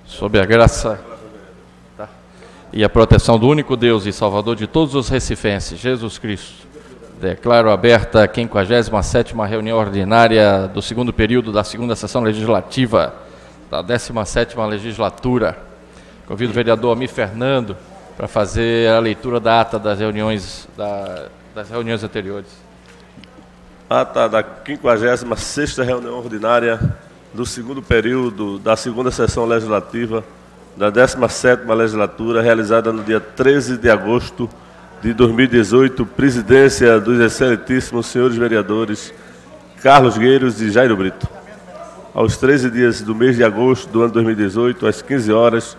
Sob a graça e a proteção do único Deus e Salvador de todos os recifenses, Jesus Cristo, declaro aberta a 57ª reunião ordinária do segundo período da segunda sessão legislativa da 17ª legislatura. Convido o vereador Almir Fernando para fazer a leitura da ata das reuniões anteriores. Ata da 56ª reunião ordinária do segundo período da segunda sessão legislativa da 17ª legislatura, realizada no dia 13 de agosto de 2018, presidência dos excelentíssimos senhores vereadores Carlos Gueiros e Jairo Brito. Aos 13 dias do mês de agosto do ano 2018, às 15 horas,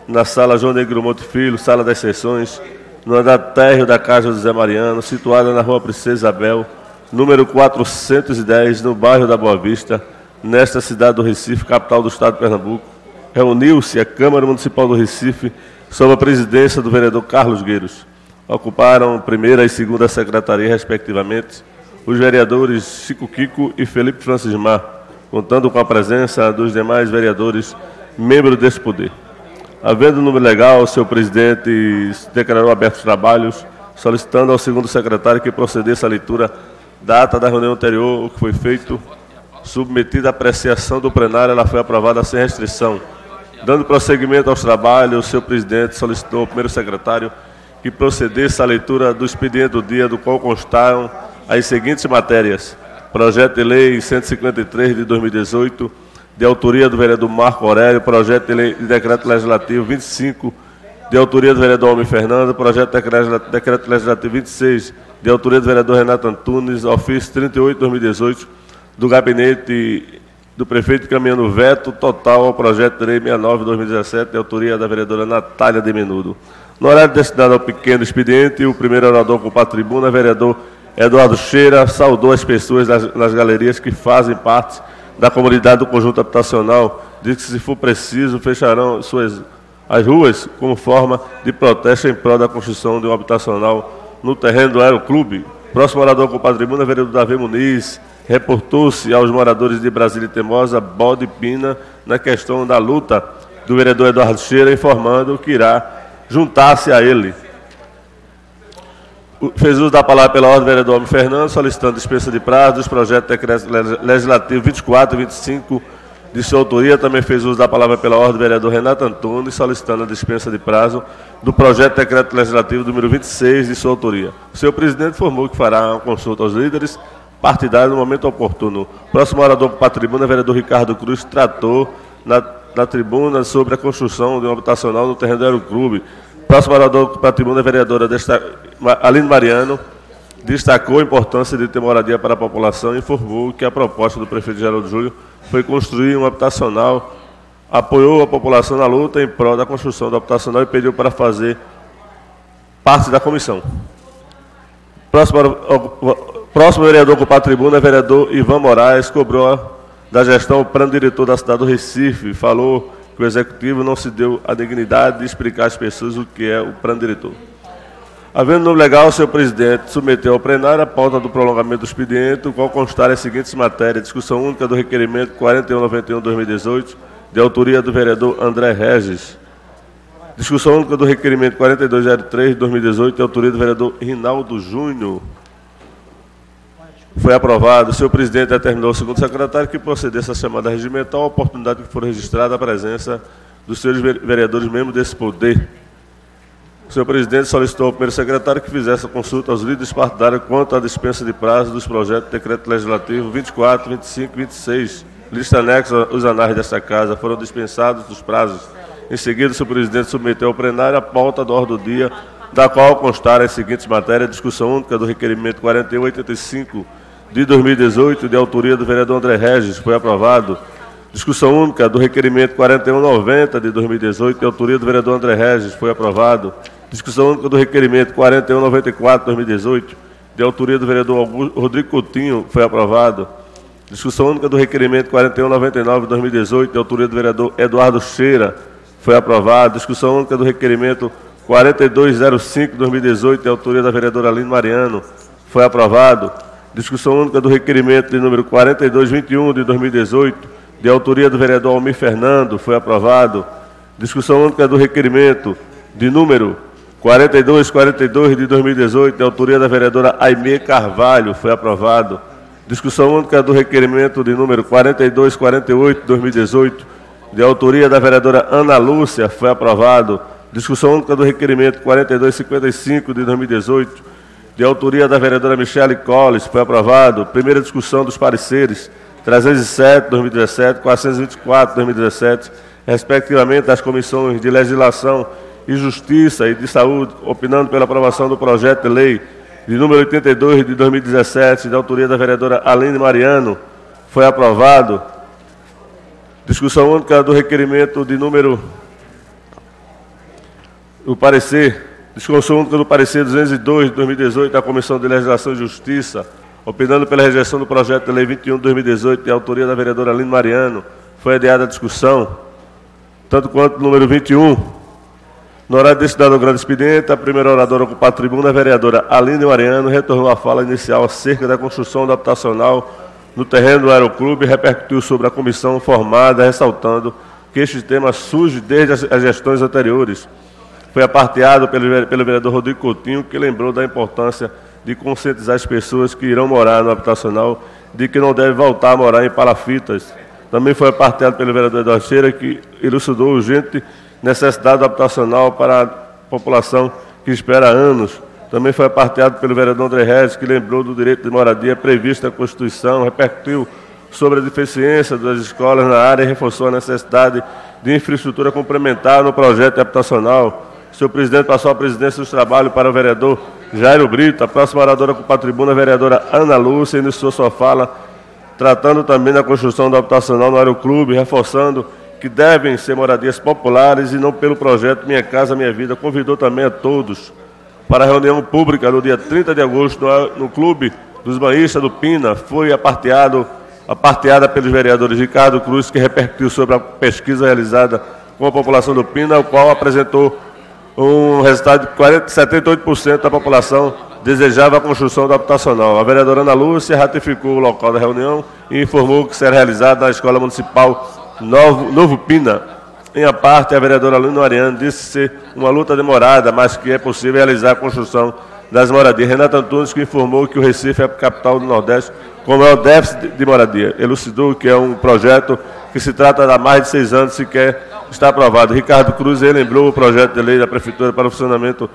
na sala João Negro Monte Filho, sala das sessões, no andar térreo da Casa José Mariano, situada na rua Princesa Isabel, número 410, no bairro da Boa Vista, nesta cidade do Recife, capital do estado de Pernambuco, reuniu-se a Câmara Municipal do Recife sob a presidência do vereador Carlos Gueiros. Ocuparam primeira e segunda secretaria, respectivamente, os vereadores Chico Kiko e Felipe Francismar, contando com a presença dos demais vereadores membros desse poder. Havendo número legal, o seu presidente declarou abertos trabalhos, solicitando ao segundo secretário que procedesse à leitura da ata da reunião anterior, o que foi feito. Submetida à apreciação do plenário, ela foi aprovada sem restrição. Dando prosseguimento aos trabalhos, o seu presidente solicitou ao primeiro secretário que procedesse à leitura do expediente do dia, do qual constaram as seguintes matérias: projeto de lei 153 de 2018, de autoria do vereador Marco Aurélio; projeto de lei de decreto legislativo 25, de autoria do vereador Almir Fernando; projeto de decreto legislativo 26, de autoria do vereador Renato Antunes; ofício 38 de 2018, do gabinete do prefeito encaminhando veto total ao projeto de lei 69 de 2017, de autoria da vereadora Natália de Menudo. No horário destinado ao pequeno expediente, o primeiro orador com a tribuna, vereador Eduardo Cheira, saudou as pessoas nas galerias que fazem parte da comunidade do conjunto habitacional, diz que, se for preciso, fecharão as ruas como forma de protesto em prol da construção de um habitacional no terreno do Aeroclube. Próximo orador com a tribuna, vereador Davi Muniz, reportou-se aos moradores de Brasília e Temosa, Bode e Pina, na questão da luta do vereador Eduardo Cheira, informando que irá juntar-se a ele. Fez uso da palavra pela ordem o vereador Almir Fernando, solicitando dispensa de prazo dos projetos de decreto legislativo 24 e 25 de sua autoria. Também fez uso da palavra pela ordem o vereador Renato Antunes, solicitando a dispensa de prazo do projeto de decreto legislativo número 26 de sua autoria. O senhor presidente informou que fará uma consulta aos líderes partidários no momento oportuno. Próximo orador para a tribuna, vereador Ricardo Cruz, tratou na tribuna sobre a construção de um habitacional no terreno do Aeroclube. Próximo orador para a tribuna, vereadora Aline Mariano, destacou a importância de ter moradia para a população e informou que a proposta do prefeito Geraldo Júlio foi construir um habitacional, apoiou a população na luta em prol da construção do habitacional e pediu para fazer parte da comissão. Próximo vereador com a tribuna, vereador Ivan Moraes, cobrou da gestão o plano diretor da cidade do Recife, falou que o executivo não se deu a dignidade de explicar às pessoas o que é o plano diretor. Havendo no legal, o senhor presidente submeteu ao plenário a pauta do prolongamento do expediente, o qual constar as seguintes matérias: discussão única do requerimento 4191/2018, de autoria do vereador André Regis; discussão única do requerimento 4203/2018, de autoria do vereador Rinaldo Júnior. Foi aprovado. O senhor presidente determinou ao segundo secretário que procedesse à chamada regimental, a oportunidade que for registrada a presença dos senhores vereadores membros desse poder. O senhor presidente solicitou ao primeiro secretário que fizesse a consulta aos líderes partidários quanto à dispensa de prazo dos projetos de decreto legislativo 24, 25 e 26. Lista anexa aos anais desta casa foram dispensados dos prazos. Em seguida, o senhor presidente submeteu ao plenário a pauta da ordem do dia, da qual constaram as seguintes matérias: discussão única do requerimento 4185 de 2018, de autoria do vereador André Regis, foi aprovado. Discussão única do requerimento 4190 de 2018, de autoria do vereador André Regis, foi aprovado. Discussão única do requerimento 4194 de 2018, de autoria do vereador Rodrigo Coutinho, foi aprovado. Discussão única do requerimento 4199 de 2018, de autoria do vereador Eduardo Cheira, Foi aprovado. Discussão única do requerimento 4205/2018, de autoria da vereadora Aline Mariano. Foi aprovado. Discussão única do requerimento de número 4221 de 2018, de autoria do vereador Almir Fernando. Foi aprovado. Discussão única do requerimento de número 4242 de 2018, de autoria da vereadora Aimee Carvalho. Foi aprovado. Discussão única do requerimento de número 4248 de 2018, de autoria da vereadora Ana Lúcia. Foi aprovado. Discussão única do requerimento 4255 de 2018, de autoria da vereadora Michele Colles. Foi aprovado. Primeira discussão dos pareceres 307 de 2017, 424 de 2017, respectivamente das comissões de Legislação e Justiça e de Saúde, opinando pela aprovação do projeto de lei de número 82 de 2017, de autoria da vereadora Aline Mariano. Foi aprovado. Discussão única do requerimento de número... O parecer... Discussão única do parecer 202 de 2018, da Comissão de Legislação e Justiça, opinando pela rejeição do projeto de lei 21 de 2018, de autoria da vereadora Aline Mariano. Foi adiada a discussão, tanto quanto o número 21. No horário destinado ao grande expediente, a primeira oradora a ocupar a tribuna, a vereadora Aline Mariano, retornou à fala inicial acerca da construção do habitacional no terreno do Aeroclube e repercutiu sobre a comissão formada, ressaltando que este tema surge desde as gestões anteriores. Foi aparteado pelo vereador Rodrigo Coutinho, que lembrou da importância de conscientizar as pessoas que irão morar no habitacional de que não devem voltar a morar em palafitas. Também foi aparteado pelo vereador Eduardo Cheira, que elucidou a urgente necessidade do habitacional para a população que espera anos. Também foi aparteado pelo vereador André Regis, que lembrou do direito de moradia previsto na Constituição, repercutiu sobre a deficiência das escolas na área e reforçou a necessidade de infraestrutura complementar no projeto habitacional. O senhor presidente passou a presidência dos trabalhos para o vereador Jairo Brito. A próxima oradora com a tribuna, a vereadora Ana Lúcia, iniciou sua fala, tratando também da construção do habitacional no Aeroclube, reforçando que devem ser moradias populares e não pelo projeto Minha Casa Minha Vida. Convidou também a todos para a reunião pública no dia 30 de agosto no Clube dos Banhistas do Pina. Foi aparteada pelos vereadores Ricardo Cruz, que repercutiu sobre a pesquisa realizada com a população do Pina, o qual apresentou um resultado de 78% da população desejava a construção do habitacional. A vereadora Ana Lúcia ratificou o local da reunião e informou que será realizada na Escola Municipal Novo Pina. Em a parte, a vereadora Aline Mariano disse ser uma luta demorada, mas que é possível realizar a construção das moradias. Renata Antunes, que informou que o Recife é a capital do Nordeste com o maior déficit de moradia. Elucidou que é um projeto que se trata há mais de 6 anos, sequer está aprovado. Ricardo Cruz lembrou o projeto de lei da Prefeitura para o financiamento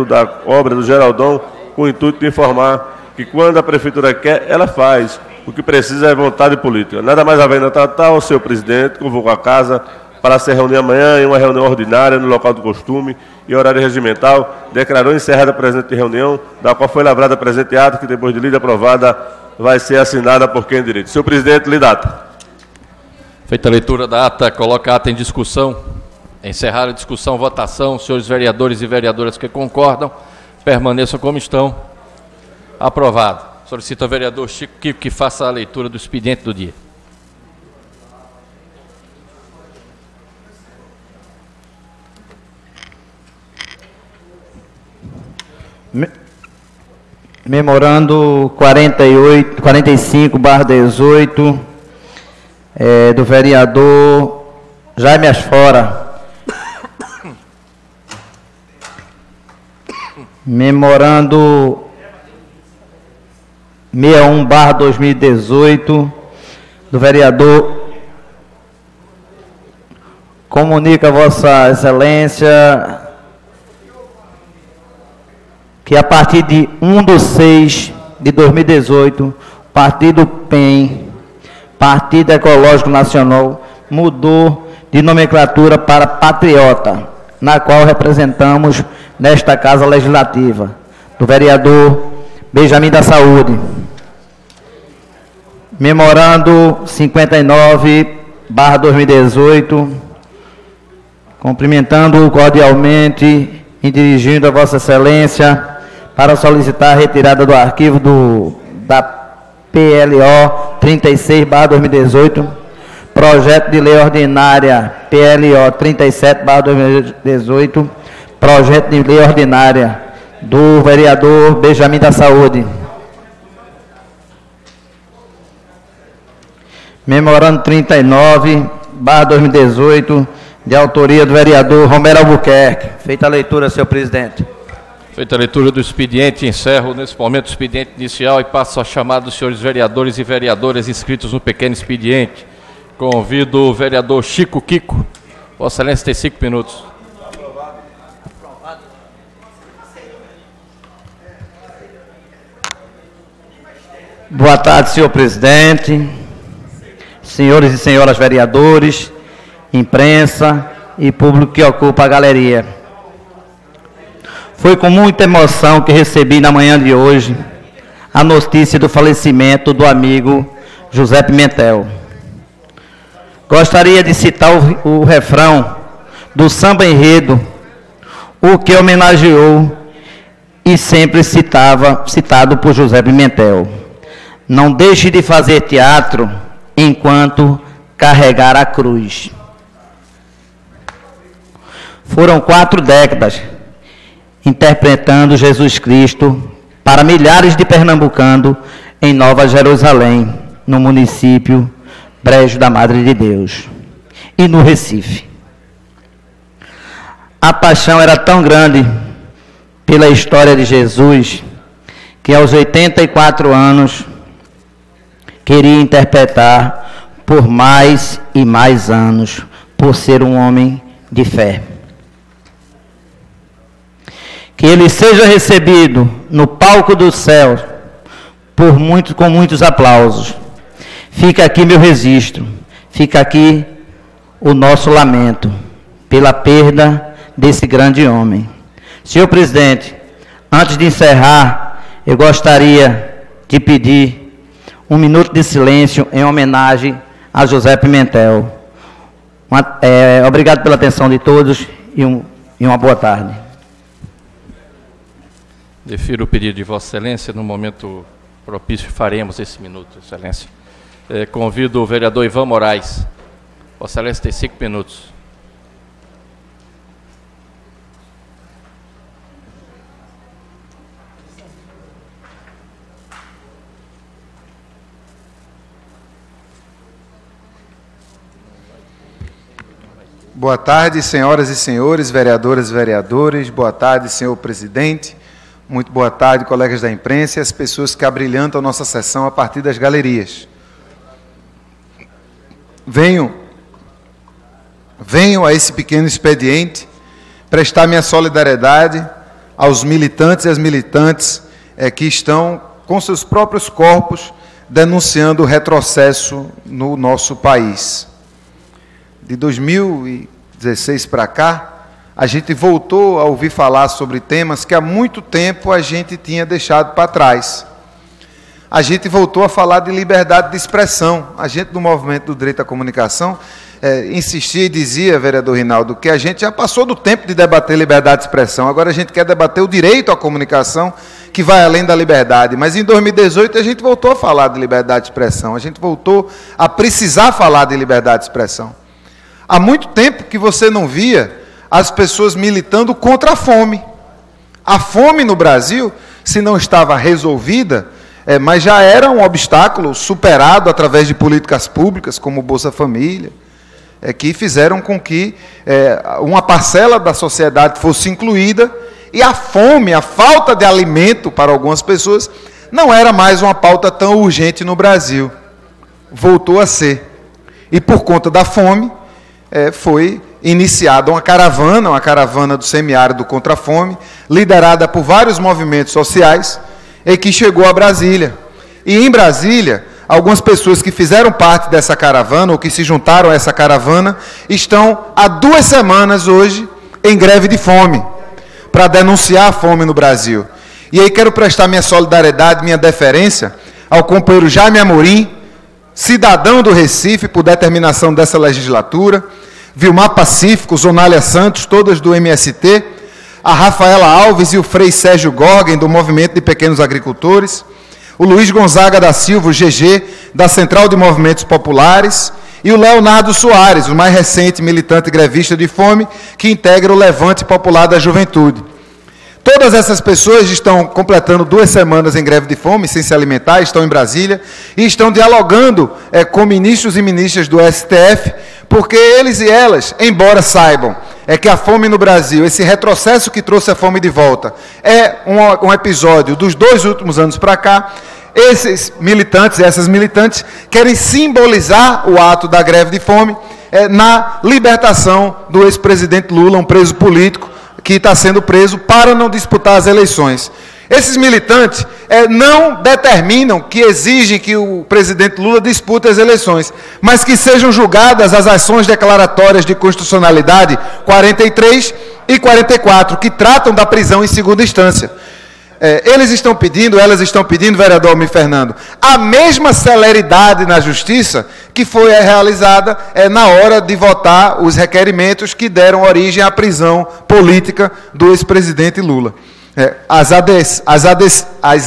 da obra do Geraldão, com o intuito de informar que quando a Prefeitura quer, ela faz. O que precisa é vontade política. Nada mais havendo a tratar, o senhor presidente convocou a casa para se reunir amanhã em uma reunião ordinária no local do costume e horário regimental. Declarou encerrada a presente reunião, da qual foi lavrada a presente ata, que depois de lida aprovada vai ser assinada por quem direito. Senhor presidente, lhe data. Feita a leitura da ata, coloca a ata em discussão. Encerrar a discussão, votação. Senhores vereadores e vereadoras que concordam, permaneçam como estão. Aprovado. Solicito ao vereador Chico Kiko que faça a leitura do expediente do dia. Memorando 45/18, do vereador Jaime Asfora. Memorando 61/2018, do vereador. Comunica a Vossa Excelência que a partir de 1/6/2018, o Partido PEN, Partido Ecológico Nacional, mudou de nomenclatura para Patriota, na qual representamos nesta Casa Legislativa, do vereador Benjamin da Saúde. Memorando 59/2018, cumprimentando cordialmente e dirigindo a Vossa Excelência para solicitar a retirada do arquivo da PLO 36/2018, Projeto de Lei Ordinária PLO 37/2018, projeto de lei ordinária do vereador Benjamin da Saúde. Memorando 39/2018, de autoria do vereador Romero Albuquerque. Feita a leitura, senhor presidente. Feita a leitura do expediente, encerro nesse momento o expediente inicial e passo a chamada dos senhores vereadores e vereadoras inscritos no pequeno expediente. Convido o vereador Chico Kiko. Vossa Excelência tem 5 minutos. Boa tarde, senhor presidente, senhores e senhoras vereadores, imprensa e público que ocupa a galeria. Foi com muita emoção que recebi na manhã de hoje a notícia do falecimento do amigo José Pimentel. Gostaria de citar o refrão do samba enredo, o que homenageou e sempre citado por José Pimentel. Não deixe de fazer teatro enquanto carregar a cruz. Foram 4 décadas interpretando Jesus Cristo para milhares de pernambucanos em Nova Jerusalém, no município Brejo da Madre de Deus, e no Recife. A paixão era tão grande pela história de Jesus, que aos 84 anos queria interpretar por mais e mais anos, por ser um homem de fé. Que ele seja recebido no palco do céu com muitos aplausos. Fica aqui meu registro, fica aqui o nosso lamento pela perda desse grande homem. Senhor presidente, antes de encerrar, eu gostaria de pedir 1 minuto de silêncio em homenagem a José Pimentel. Obrigado pela atenção de todos e uma boa tarde. Defiro o pedido de Vossa Excelência. No momento propício faremos esse minuto, Excelência. Convido o vereador Ivan Moraes. Vossa Excelência tem 5 minutos. Boa tarde, senhoras e senhores, vereadoras e vereadores. Boa tarde, senhor presidente. Muito boa tarde, colegas da imprensa e as pessoas que abrilhantam a nossa sessão a partir das galerias. Venho a esse pequeno expediente prestar minha solidariedade aos militantes e às militantes que estão com seus próprios corpos denunciando o retrocesso no nosso país. De 2016 para cá, a gente voltou a ouvir falar sobre temas que há muito tempo a gente tinha deixado para trás. A gente voltou a falar de liberdade de expressão. A gente, do Movimento do Direito à Comunicação, insistia e dizia, vereador Rinaldo, que a gente já passou do tempo de debater liberdade de expressão. Agora a gente quer debater o direito à comunicação, que vai além da liberdade. Mas em 2018 a gente voltou a falar de liberdade de expressão. A gente voltou a precisar falar de liberdade de expressão. Há muito tempo que você não via as pessoas militando contra a fome. A fome no Brasil, se não estava resolvida, mas já era um obstáculo superado através de políticas públicas, como o Bolsa Família, que fizeram com que uma parcela da sociedade fosse incluída, e a fome, a falta de alimento para algumas pessoas, não era mais uma pauta tão urgente no Brasil. Voltou a ser. E por conta da fome, foi iniciada uma caravana do semiárido contra a fome, liderada por vários movimentos sociais, e que chegou a Brasília. E em Brasília, algumas pessoas que fizeram parte dessa caravana, ou que se juntaram a essa caravana, estão há 2 semanas hoje em greve de fome, para denunciar a fome no Brasil. E aí quero prestar minha solidariedade, minha deferência ao companheiro Jaime Amorim, cidadão do Recife, por determinação dessa legislatura, Vilmar Pacífico, Zonália Santos, todas do MST, a Rafaela Alves e o Frei Sérgio Gorgen, do Movimento de Pequenos Agricultores, o Luiz Gonzaga da Silva, o GG, da Central de Movimentos Populares, e o Leonardo Soares, o mais recente militante grevista de fome, que integra o Levante Popular da Juventude. Todas essas pessoas estão completando 2 semanas em greve de fome, sem se alimentar, estão em Brasília, e estão dialogando com ministros e ministras do STF, porque eles e elas, embora saibam que a fome no Brasil, esse retrocesso que trouxe a fome de volta, é um episódio dos 2 últimos anos para cá, esses militantes e essas militantes querem simbolizar o ato da greve de fome na libertação do ex-presidente Lula, um preso político, que está sendo preso para não disputar as eleições. Esses militantes não determinam que exigem que o presidente Lula dispute as eleições, mas que sejam julgadas as ações declaratórias de constitucionalidade 43 e 44, que tratam da prisão em segunda instância. Elas estão pedindo, vereador Almir Fernando, a mesma celeridade na justiça que foi realizada na hora de votar os requerimentos que deram origem à prisão política do ex-presidente Lula. As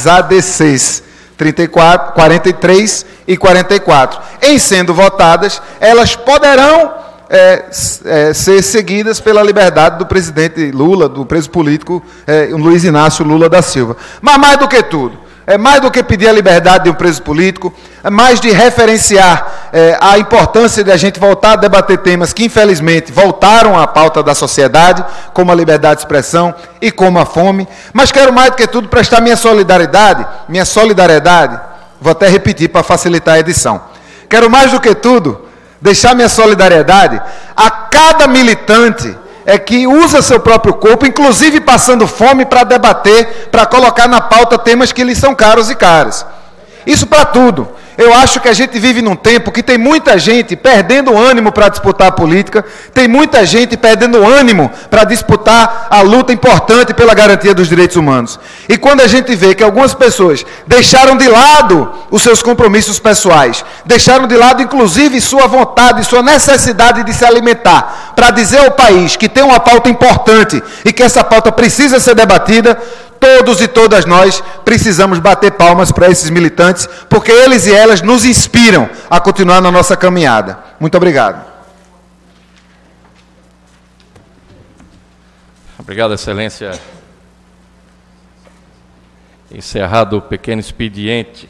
ADCs 34, 43 e 44, em sendo votadas, elas poderão ser seguidas pela liberdade do presidente Lula, do preso político Luiz Inácio Lula da Silva. Mas mais do que tudo, mais do que pedir a liberdade de um preso político, mais de referenciar a importância de a gente voltar a debater temas que, infelizmente, voltaram à pauta da sociedade, como a liberdade de expressão e como a fome. Mas quero mais do que tudo prestar minha solidariedade, vou até repetir para facilitar a edição. Quero mais do que tudo deixar minha solidariedade a cada militante que usa seu próprio corpo, inclusive passando fome, para debater, para colocar na pauta temas que lhes são caros e caras. Isso para tudo. Eu acho que a gente vive num tempo que tem muita gente perdendo ânimo para disputar a política, tem muita gente perdendo ânimo para disputar a luta importante pela garantia dos direitos humanos. E quando a gente vê que algumas pessoas deixaram de lado os seus compromissos pessoais, deixaram de lado inclusive sua vontade, sua necessidade de se alimentar, para dizer ao país que tem uma pauta importante e que essa pauta precisa ser debatida, todos e todas nós precisamos bater palmas para esses militantes, porque eles e elas nos inspiram a continuar na nossa caminhada. Muito obrigado. Obrigado, Excelência. Encerrado o pequeno expediente.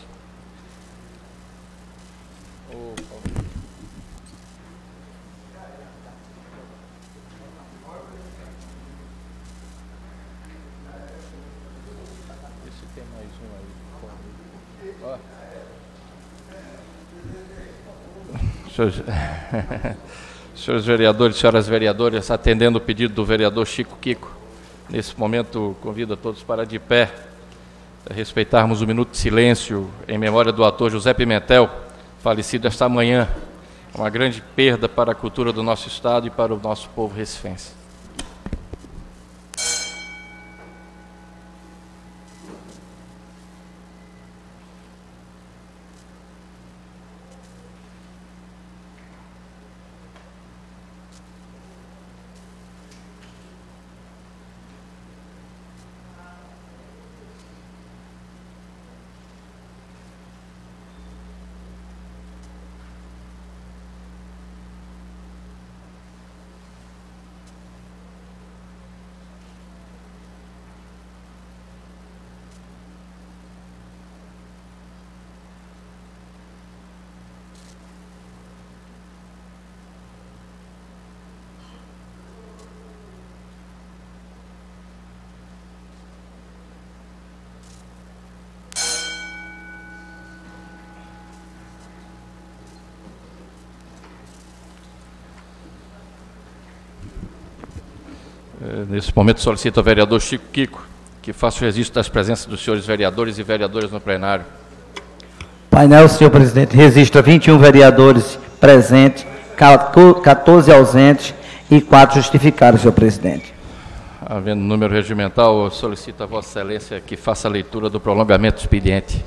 Senhores vereadores, senhoras vereadoras, atendendo o pedido do vereador Chico Kiko, nesse momento convido a todos para de pé, respeitarmos um minuto de silêncio em memória do ator José Pimentel, falecido esta manhã, uma grande perda para a cultura do nosso estado e para o nosso povo recifense. Nesse momento solicito ao vereador Chico Kiko que faça o registro das presenças dos senhores vereadores e vereadoras no plenário. Painel, senhor presidente, registra 21 vereadores presentes, 14 ausentes e 4 justificados, senhor presidente. Havendo número regimental, eu solicito a Vossa Excelência que faça a leitura do prolongamento do expediente.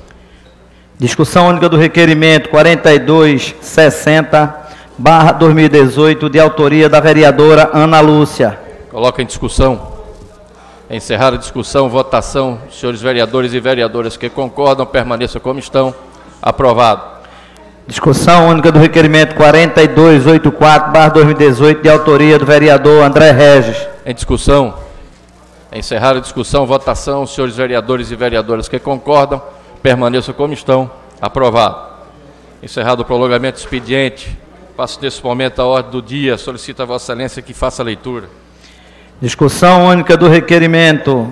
Discussão única do requerimento 4260/2018, de autoria da vereadora Ana Lúcia. Coloca em discussão. Encerrada a discussão, votação. Senhores vereadores e vereadoras que concordam, permaneçam como estão. Aprovado. Discussão única do requerimento 4284/2018, de autoria do vereador André Regis. Em discussão. Encerrada a discussão, votação. Os senhores vereadores e vereadoras que concordam, permaneçam como estão. Aprovado. Encerrado o prolongamento do expediente, passo nesse momento a ordem do dia. Solicito a Vossa Excelência que faça a leitura. Discussão única do requerimento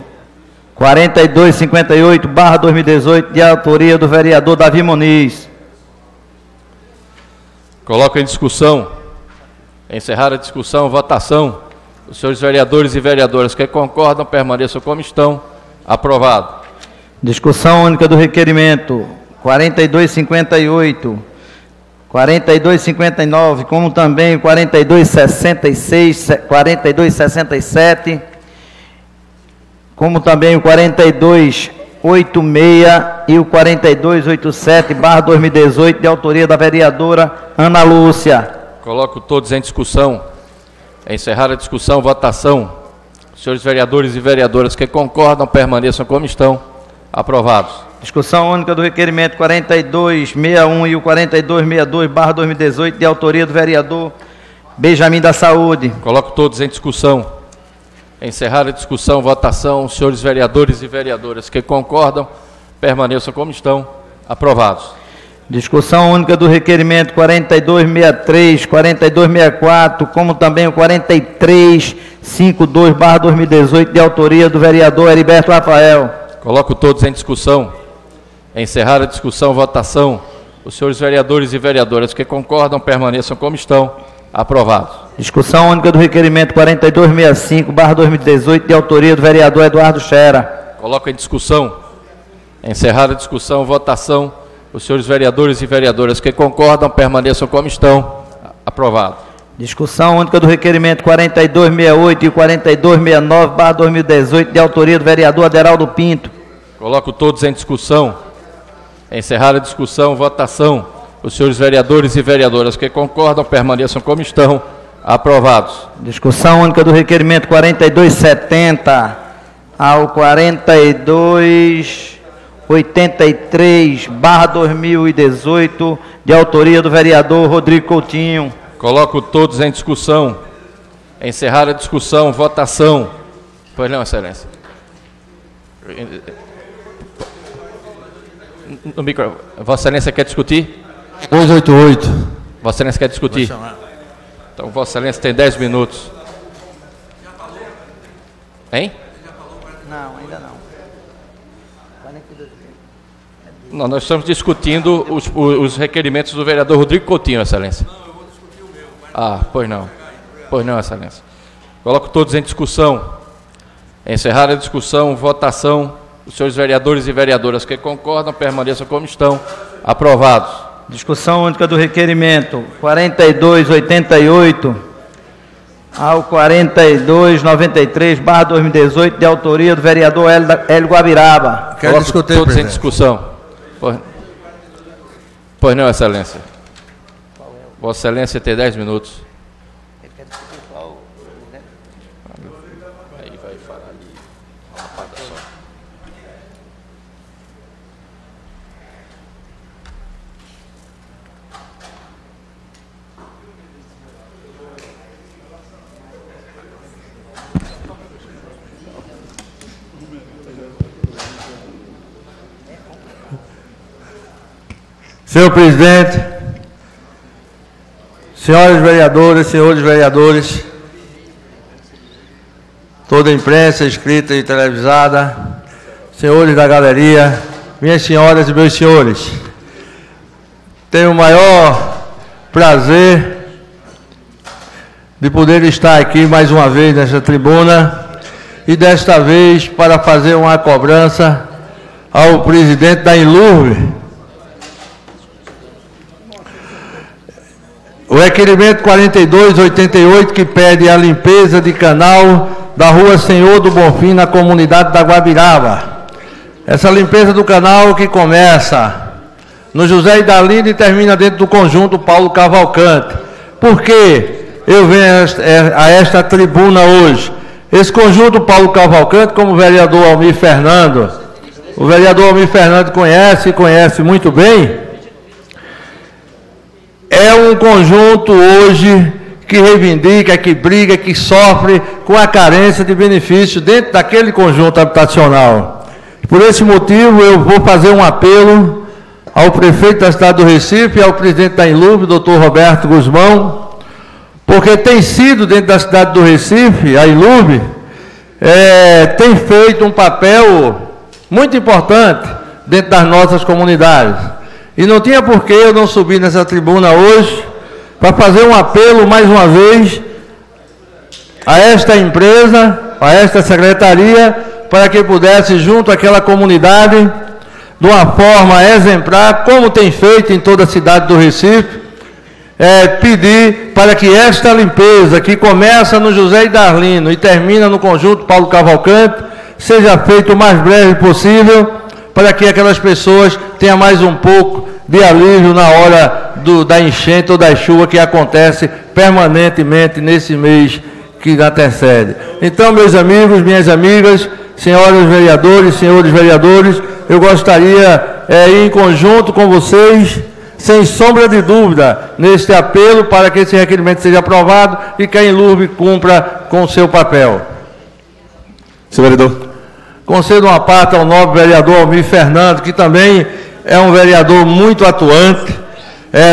4258/2018, de autoria do vereador Davi Muniz. Coloco em discussão. Encerrada a discussão, votação. Os senhores vereadores e vereadoras que concordam, permaneçam como estão. Aprovado. Discussão única do requerimento 4258, 4259, como também o 4266, 4267, como também o 4286 e o 4287/2018, de autoria da vereadora Ana Lúcia. Coloco todos em discussão. Encerrada a discussão, votação. Os senhores vereadores e vereadoras que concordam, permaneçam como estão. Aprovados. Discussão única do requerimento 4261 e o 4262/2018, de autoria do vereador Benjamin da Saúde. Coloco todos em discussão. Encerrada a discussão, votação. Os senhores vereadores e vereadoras que concordam, permaneçam como estão. Aprovados. Discussão única do requerimento 4263, 4264, como também o 4352/2018, de autoria do vereador Heriberto Rafael. Coloco todos em discussão. Encerrada a discussão, votação. Os senhores vereadores e vereadoras que concordam, permaneçam como estão. Aprovados. Discussão única do requerimento 4265/2018, de autoria do vereador Eduardo Xera. Coloco em discussão. Encerrada a discussão, votação. Os senhores vereadores e vereadoras que concordam, permaneçam como estão. Aprovado. Discussão única do requerimento 4268 e 4269/2018, de autoria do vereador Aderaldo Pinto. Coloco todos em discussão. Encerrada a discussão, votação. Os senhores vereadores e vereadoras que concordam, permaneçam como estão. Aprovados. Discussão única do requerimento 4270 ao 4283/2018, de autoria do vereador Rodrigo Coutinho. Coloco todos em discussão. Encerrada a discussão, votação. Pois não, Excelência. No micro. Vossa Excelência quer discutir? 288. Vossa Excelência quer discutir? Então, Vossa Excelência tem 10 minutos. Hein? Não, ainda não. Não, nós estamos discutindo os requerimentos do vereador Rodrigo Coutinho, Excelência. Não, eu vou discutir o meu. Ah, pois não. Pois não, Excelência. Coloco todos em discussão. Encerrada a discussão, votação. Os senhores vereadores e vereadoras que concordam, permaneçam como estão. Aprovados. Discussão única do requerimento 4288 ao 4293/2018, de autoria do vereador Hélio Guabiraba. Quero discutir, todos presidente. em discussão. Pois não, Excelência. Vossa Excelência tem 10 minutos. Aí vai falar ali. Uma parte só. Senhor presidente, senhoras vereadoras, senhores vereadores, toda a imprensa escrita e televisada, senhores da galeria, minhas senhoras e meus senhores, tenho o maior prazer de poder estar aqui mais uma vez nesta tribuna e desta vez para fazer uma cobrança ao presidente da Inlurbe. O requerimento 4288, que pede a limpeza de canal da rua Senhor do Bonfim, na comunidade da Guabiraba. Essa limpeza do canal que começa no José Idalino e termina dentro do conjunto Paulo Cavalcante. Por que eu venho a esta tribuna hoje? Esse conjunto Paulo Cavalcante, como o vereador Almir Fernando, conhece muito bem. é um conjunto hoje que reivindica, que briga, que sofre com a carência de benefício dentro daquele conjunto habitacional. Por esse motivo, eu vou fazer um apelo ao prefeito da cidade do Recife e ao presidente da Inlub, doutor Roberto Guzmão, porque tem sido dentro da cidade do Recife, a Inlub, tem feito um papel muito importante dentro das nossas comunidades. E não tinha por que eu não subir nessa tribuna hoje para fazer um apelo mais uma vez a esta empresa, a esta secretaria, para que pudesse, junto àquela comunidade, de uma forma exemplar, como tem feito em toda a cidade do Recife, pedir para que esta limpeza, que começa no José Idarlino e termina no conjunto Paulo Cavalcante, seja feita o mais breve possível, para que aquelas pessoas tenham mais um pouco de alívio na hora da enchente ou da chuva que acontece permanentemente nesse mês que antecede. Então, meus amigos, minhas amigas, senhoras vereadores, senhores vereadores, eu gostaria, em conjunto com vocês, sem sombra de dúvida, neste apelo para que esse requerimento seja aprovado e que a Inlub cumpra com o seu papel. Senhor vereador. Concedo uma parte ao nobre vereador Almir Fernando, que também é um vereador muito atuante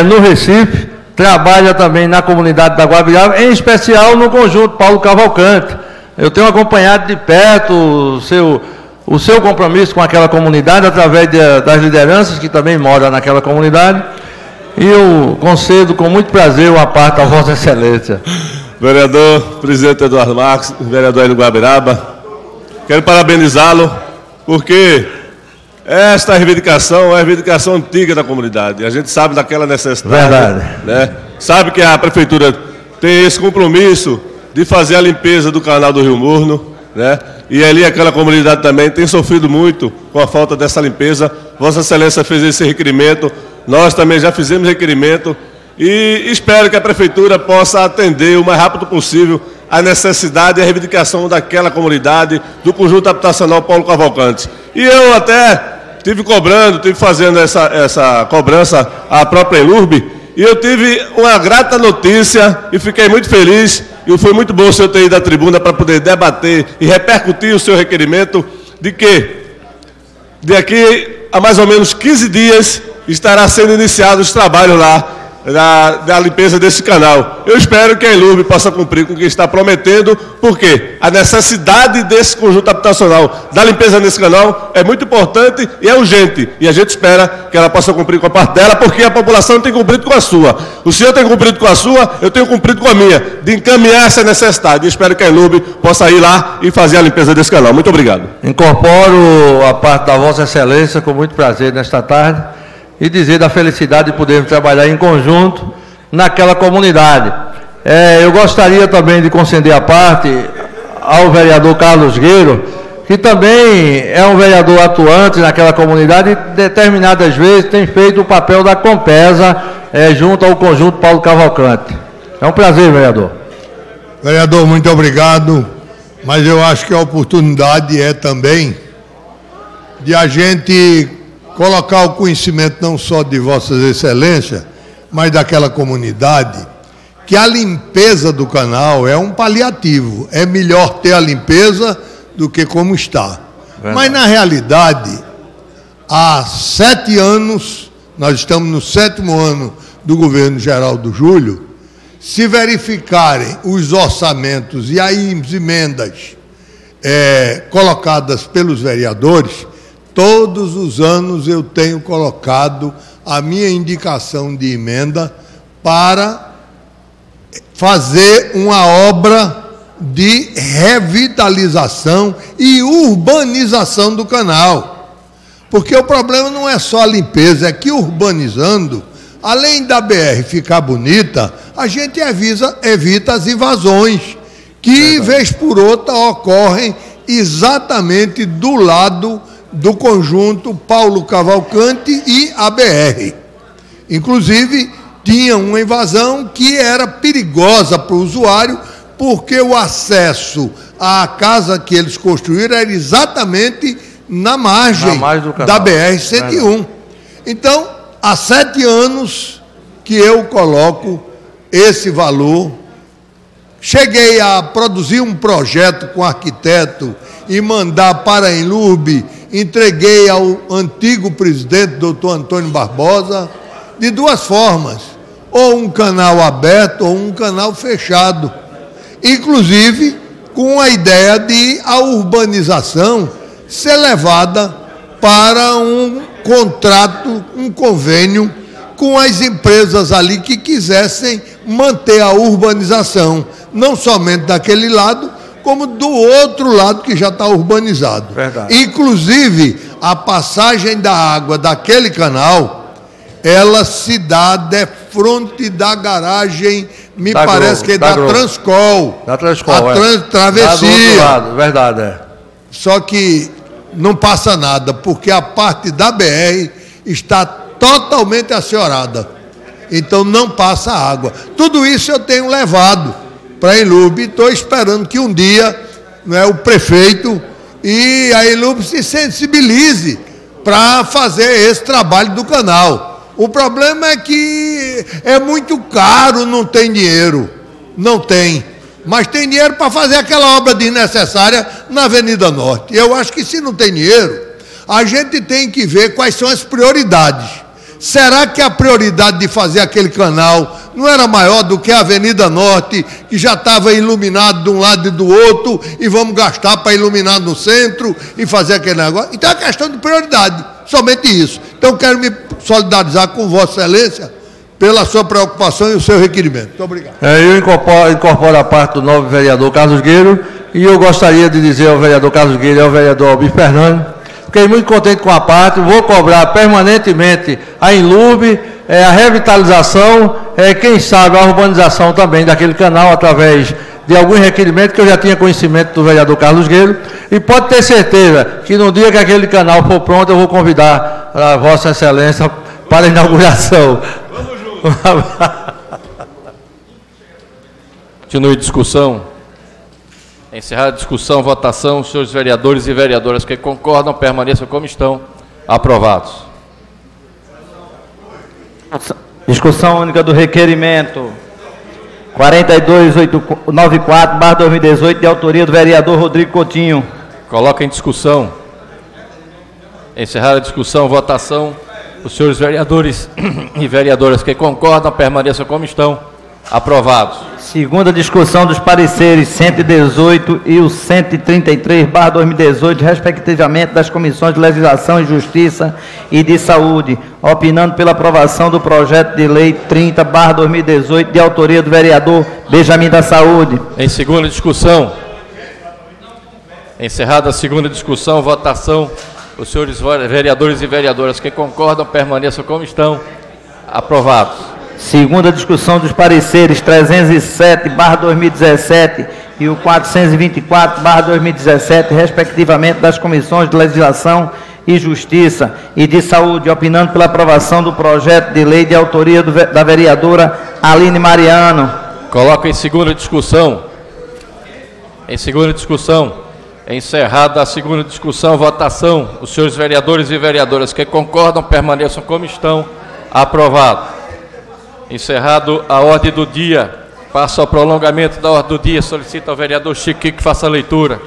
no Recife, trabalha também na comunidade da Guabiraba, em especial no conjunto Paulo Cavalcante. Eu tenho acompanhado de perto o seu compromisso com aquela comunidade, através das lideranças que também moram naquela comunidade, e eu concedo com muito prazer uma parte a Vossa Excelência. Vereador, presidente Eduardo Marques, vereador Hélio Guabiraba, quero parabenizá-lo, porque esta reivindicação é a reivindicação antiga da comunidade. A gente sabe daquela necessidade. Verdade. Né? Sabe que a prefeitura tem esse compromisso de fazer a limpeza do canal do Rio Morno, né? E ali aquela comunidade também tem sofrido muito com a falta dessa limpeza. Vossa Excelência fez esse requerimento, nós também já fizemos requerimento e espero que a prefeitura possa atender o mais rápido possível a necessidade e a reivindicação daquela comunidade, do conjunto habitacional Paulo Cavalcante. E eu até estive fazendo essa cobrança à própria Inlub, e eu tive uma grata notícia e fiquei muito feliz, e foi muito bom o senhor ter ido à tribuna para poder debater e repercutir o seu requerimento, de que daqui a mais ou menos 15 dias estará sendo iniciado os trabalhos lá da limpeza desse canal. Eu espero que a Inlub possa cumprir com o que está prometendo, porque a necessidade desse conjunto habitacional, da limpeza desse canal, é muito importante e é urgente. E a gente espera que ela possa cumprir com a parte dela, porque a população tem cumprido com a sua. O senhor tem cumprido com a sua, eu tenho cumprido com a minha, de encaminhar essa necessidade. E espero que a Inlub possa ir lá e fazer a limpeza desse canal. Muito obrigado. Incorporo a parte da Vossa Excelência com muito prazer nesta tarde, e dizer da felicidade de podermos trabalhar em conjunto naquela comunidade. Eu gostaria também de conceder a parte ao vereador Carlos Gueiro, que também é um vereador atuante naquela comunidade e determinadas vezes tem feito o papel da Compesa junto ao conjunto Paulo Cavalcante. É um prazer, vereador. Vereador, muito obrigado, mas eu acho que a oportunidade é também de a gente colocar o conhecimento não só de Vossas Excelências, mas daquela comunidade, que a limpeza do canal é um paliativo. É melhor ter a limpeza do que como está. Verdade. Mas, na realidade, há 7 anos, nós estamos no 7º ano do governo Geraldo Júlio, se verificarem os orçamentos e as emendas colocadas pelos vereadores, todos os anos eu tenho colocado a minha indicação de emenda para fazer uma obra de revitalização e urbanização do canal. Porque o problema não é só a limpeza, é que urbanizando, além da BR ficar bonita, a gente evita as invasões, que vez por outra ocorrem exatamente do lado do conjunto Paulo Cavalcante e a BR. Inclusive, tinha uma invasão que era perigosa para o usuário, porque o acesso à casa que eles construíram era exatamente na margem da BR-101. Então, há 7 anos que eu coloco esse valor. Cheguei a produzir um projeto com arquiteto e mandar para a Enlurb, entreguei ao antigo presidente, doutor Antônio Barbosa, de duas formas, ou um canal aberto ou um canal fechado, inclusive com a ideia de a urbanização ser levada para um contrato, um convênio com as empresas ali que quisessem manter a urbanização, não somente daquele lado, como do outro lado que já está urbanizado. Verdade. Inclusive, a passagem da água daquele canal, ela se dá de frente da garagem, me Da parece Globo, que é da da Globo. Transcol. Da Transcol, a travessia. Do outro lado, verdade, é. Só que não passa nada, porque a parte da BR está totalmente asseorada. Então não passa água. Tudo isso eu tenho levado para a Enlurb. Estou esperando que um dia, né, o prefeito e a Enlurb se sensibilize para fazer esse trabalho do canal. O problema é que é muito caro, não tem dinheiro. Não tem. Mas tem dinheiro para fazer aquela obra desnecessária na Avenida Norte. Eu acho que se não tem dinheiro, a gente tem que ver quais são as prioridades. Será que a prioridade de fazer aquele canal não era maior do que a Avenida Norte, que já estava iluminado de um lado e do outro, e vamos gastar para iluminar no centro e fazer aquele negócio? Então é questão de prioridade, somente isso. Então quero me solidarizar com Vossa Excelência pela sua preocupação e o seu requerimento. Muito obrigado. Eu incorporo a parte do novo vereador Carlos Gueiro, e eu gostaria de dizer ao vereador Carlos Gueiro e ao vereador Albir Fernandes, fiquei muito contente com a parte, vou cobrar permanentemente a Enlurb, a revitalização, quem sabe a urbanização também daquele canal, através de algum requerimento que eu já tinha conhecimento do vereador Carlos Gueiro, e pode ter certeza que no dia que aquele canal for pronto, eu vou convidar a Vossa Excelência para a inauguração. Vamos juntos. Continue discussão. Encerrada a discussão, votação, os senhores vereadores e vereadoras que concordam, permaneçam como estão. Aprovados. Discussão única do requerimento 4294/2018, de autoria do vereador Rodrigo Coutinho. Coloca em discussão. Encerrada a discussão, votação, os senhores vereadores e vereadoras que concordam, permaneçam como estão. Aprovados. Segunda discussão dos pareceres 118 e o 133/2018, respectivamente, das comissões de Legislação e Justiça e de Saúde, opinando pela aprovação do projeto de lei 30/2018, de autoria do vereador Benjamin da Saúde. Em segunda discussão. Encerrada a segunda discussão, votação, os senhores vereadores e vereadoras que concordam, permaneçam como estão. Aprovados. Segunda discussão dos pareceres 307/2017 e o 424/2017, respectivamente, das comissões de Legislação e Justiça e de Saúde, opinando pela aprovação do projeto de lei de autoria da vereadora Aline Mariano. Coloca em segunda discussão. Em segunda discussão. Encerrada a segunda discussão, votação, os senhores vereadores e vereadoras que concordam, permaneçam como estão. Aprovado. Encerrado a ordem do dia, passo ao prolongamento da ordem do dia, solicito ao vereador Chiquique que faça a leitura.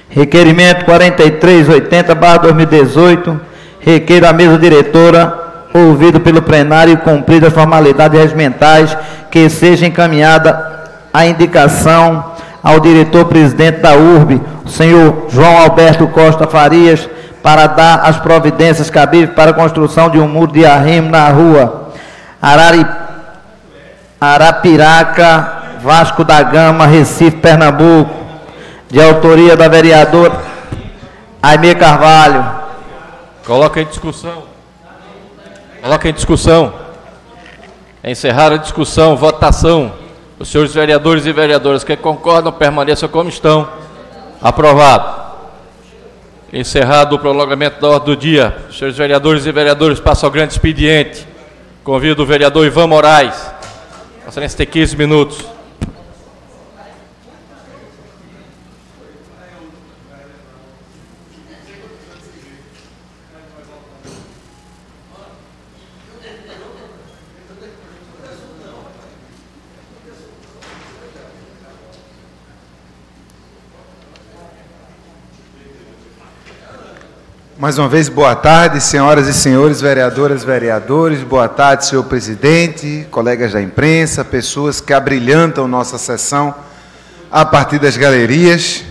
Requerimento 4380/2018, requeiro à mesa diretora, ouvido pelo plenário e cumpridas as formalidades regimentais, que seja encaminhada a indicação ao diretor-presidente da URB, o senhor João Alberto Costa Farias, para dar as providências cabíveis para a construção de um muro de arrimo na rua Arapiraca, Vasco da Gama, Recife, Pernambuco, de autoria da vereadora Aimee Carvalho. Coloca em discussão. Coloca em discussão. Encerrada a discussão, votação. Os senhores vereadores e vereadoras que concordam, permaneçam como estão. Aprovado. Encerrado o prolongamento da ordem do dia, os senhores vereadores e vereadores passam ao grande expediente. Convido o vereador Ivan Moraes. Vossa Excelência tem 15 minutos. Mais uma vez, boa tarde, senhoras e senhores, vereadoras, vereadores. Boa tarde, senhor presidente, colegas da imprensa, pessoas que abrilhantam nossa sessão a partir das galerias.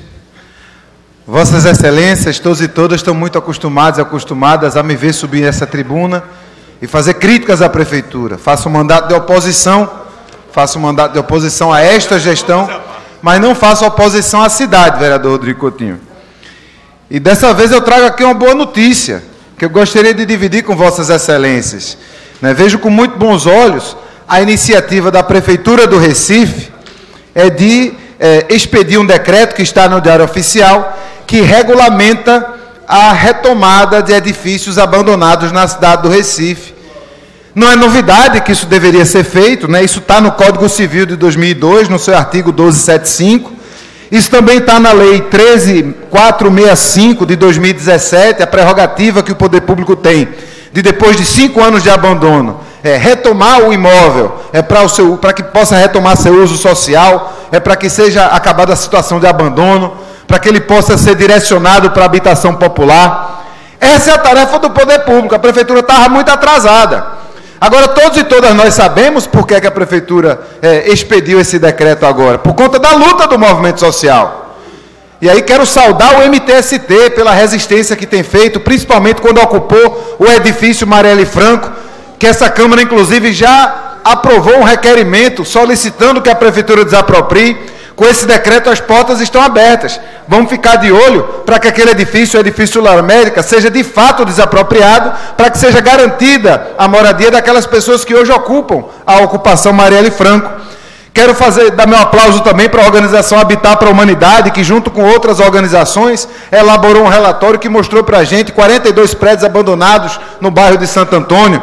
Vossas excelências, todos e todas, estão muito acostumados e acostumadas a me ver subir nessa tribuna e fazer críticas à prefeitura. Faço um mandato de oposição a esta gestão, mas não faço oposição à cidade, vereador Rodrigo Coutinho. E dessa vez eu trago aqui uma boa notícia, que eu gostaria de dividir com vossas excelências. Vejo com muito bons olhos a iniciativa da Prefeitura do Recife de expedir um decreto que está no Diário Oficial, que regulamenta a retomada de edifícios abandonados na cidade do Recife. Não é novidade que isso deveria ser feito, isso está no Código Civil de 2002, no seu artigo 1275, isso também está na Lei 13.465 de 2017, a prerrogativa que o poder público tem de, depois de 5 anos de abandono, retomar o imóvel, para que possa retomar seu uso social, para que seja acabada a situação de abandono, para que ele possa ser direcionado para a habitação popular. Essa é a tarefa do poder público. A prefeitura estava muito atrasada. Agora, todos e todas nós sabemos por que a prefeitura expediu esse decreto agora. Por conta da luta do movimento social. E aí quero saudar o MTST pela resistência que tem feito, principalmente quando ocupou o edifício Marielle Franco, que essa Câmara, inclusive, já aprovou um requerimento solicitando que a prefeitura desaproprie. Com esse decreto, as portas estão abertas. Vamos ficar de olho para que aquele edifício, o edifício Lar América, seja de fato desapropriado, para que seja garantida a moradia daquelas pessoas que hoje ocupam a ocupação Marielle Franco. Quero dar meu aplauso também para a organização Habitat para a Humanidade, que junto com outras organizações elaborou um relatório que mostrou para a gente 42 prédios abandonados no bairro de Santo Antônio.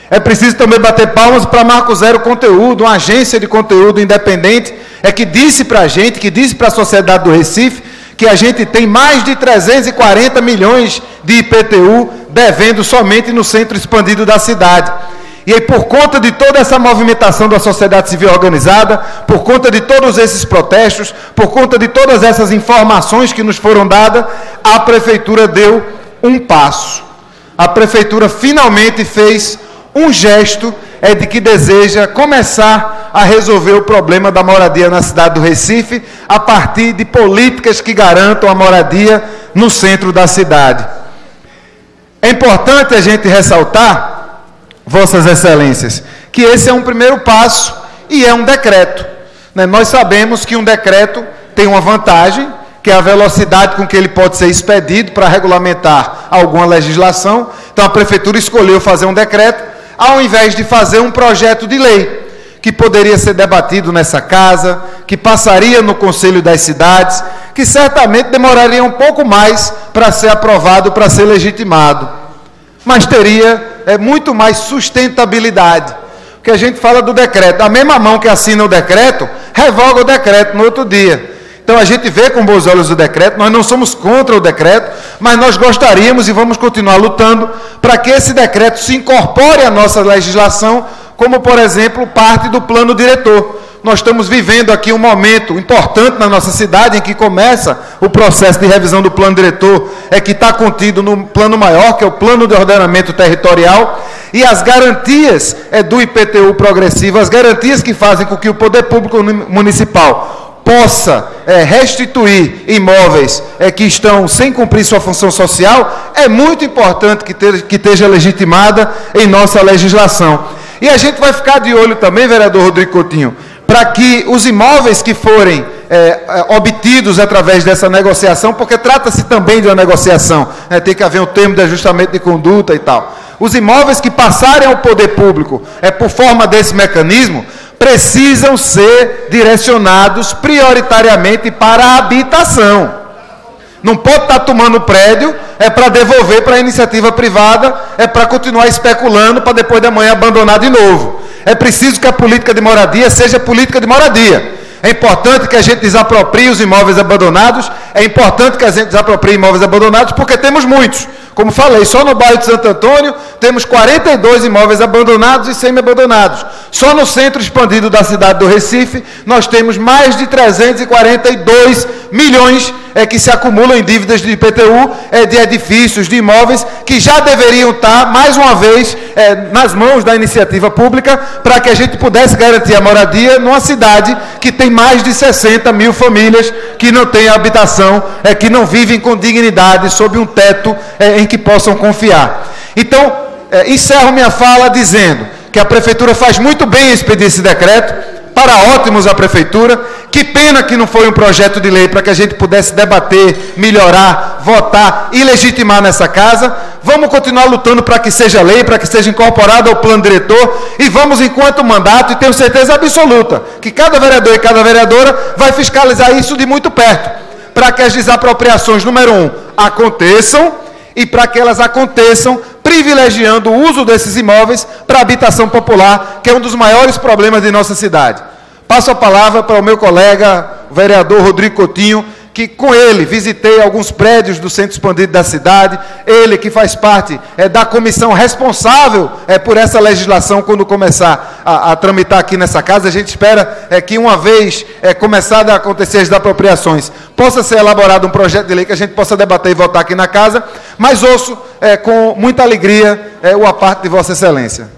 É preciso também bater palmas para Marco Zero Conteúdo, uma agência de conteúdo independente, que disse para a gente, que disse para a sociedade do Recife, que a gente tem mais de 340 milhões de IPTU devendo somente no centro expandido da cidade. E aí, por conta de toda essa movimentação da sociedade civil organizada, por conta de todos esses protestos, por conta de todas essas informações que nos foram dadas, a prefeitura deu um passo. A prefeitura finalmente fez um gesto de que deseja começar a resolver o problema da moradia na cidade do Recife a partir de políticas que garantam a moradia no centro da cidade. É importante a gente ressaltar, vossas excelências, que esse é um primeiro passo e é um decreto. Nós sabemos que um decreto tem uma vantagem, que é a velocidade com que ele pode ser expedido para regulamentar alguma legislação. Então a prefeitura escolheu fazer um decreto, ao invés de fazer um projeto de lei, que poderia ser debatido nessa casa, que passaria no Conselho das Cidades, que certamente demoraria um pouco mais para ser aprovado, para ser legitimado, mas teria muito mais sustentabilidade. Porque a gente fala do decreto, a mesma mão que assina o decreto, revoga o decreto no outro dia. Então a gente vê com bons olhos o decreto, nós não somos contra o decreto, mas nós gostaríamos e vamos continuar lutando para que esse decreto se incorpore à nossa legislação, como, por exemplo, parte do plano diretor. Nós estamos vivendo aqui um momento importante na nossa cidade, em que começa o processo de revisão do plano diretor, que está contido no plano maior, que é o plano de ordenamento territorial, e as garantias do IPTU progressivo, as garantias que fazem com que o poder público municipal possa restituir imóveis que estão sem cumprir sua função social, é muito importante que esteja legitimada em nossa legislação. E a gente vai ficar de olho também, vereador Rodrigo Coutinho, para que os imóveis que forem obtidos através dessa negociação, porque trata-se também de uma negociação, tem que haver um termo de ajustamento de conduta e tal. Os imóveis que passarem ao poder público por forma desse mecanismo, precisam ser direcionados prioritariamente para a habitação. Não pode estar tomando prédio, para devolver para a iniciativa privada, para continuar especulando, para depois de amanhã abandonar de novo. É preciso que a política de moradia seja política de moradia. É importante que a gente desaproprie os imóveis abandonados, é importante que a gente desaproprie imóveis abandonados, porque temos muitos. Como falei, só no bairro de Santo Antônio temos 42 imóveis abandonados e semi-abandonados. Só no centro expandido da cidade do Recife, nós temos mais de 342 milhões que se acumulam em dívidas de IPTU, de edifícios, de imóveis, que já deveriam estar, mais uma vez, nas mãos da iniciativa pública, para que a gente pudesse garantir a moradia numa cidade que tem mais de 60 mil famílias que não têm habitação, que não vivem com dignidade, sob um teto em que possam confiar. Então, encerro minha fala dizendo que a Prefeitura faz muito bem em expedir esse decreto, para ótimos a Prefeitura. Que pena que não foi um projeto de lei para que a gente pudesse debater, melhorar, votar e legitimar nessa casa. Vamos continuar lutando para que seja lei, para que seja incorporado ao plano diretor, e vamos, enquanto mandato, e tenho certeza absoluta que cada vereador e cada vereadora vai fiscalizar isso de muito perto, para que as desapropriações, número 1, aconteçam, e para que elas aconteçam privilegiando o uso desses imóveis para habitação popular, que é um dos maiores problemas de nossa cidade. Passo a palavra para o meu colega, o vereador Rodrigo Coutinho, que com ele visitei alguns prédios do centro expandido da cidade, ele que faz parte da comissão responsável por essa legislação quando começar a tramitar aqui nessa casa. A gente espera que uma vez começada a acontecer as desapropriações, possa ser elaborado um projeto de lei que a gente possa debater e votar aqui na casa, mas ouço com muita alegria o aparte de Vossa Excelência.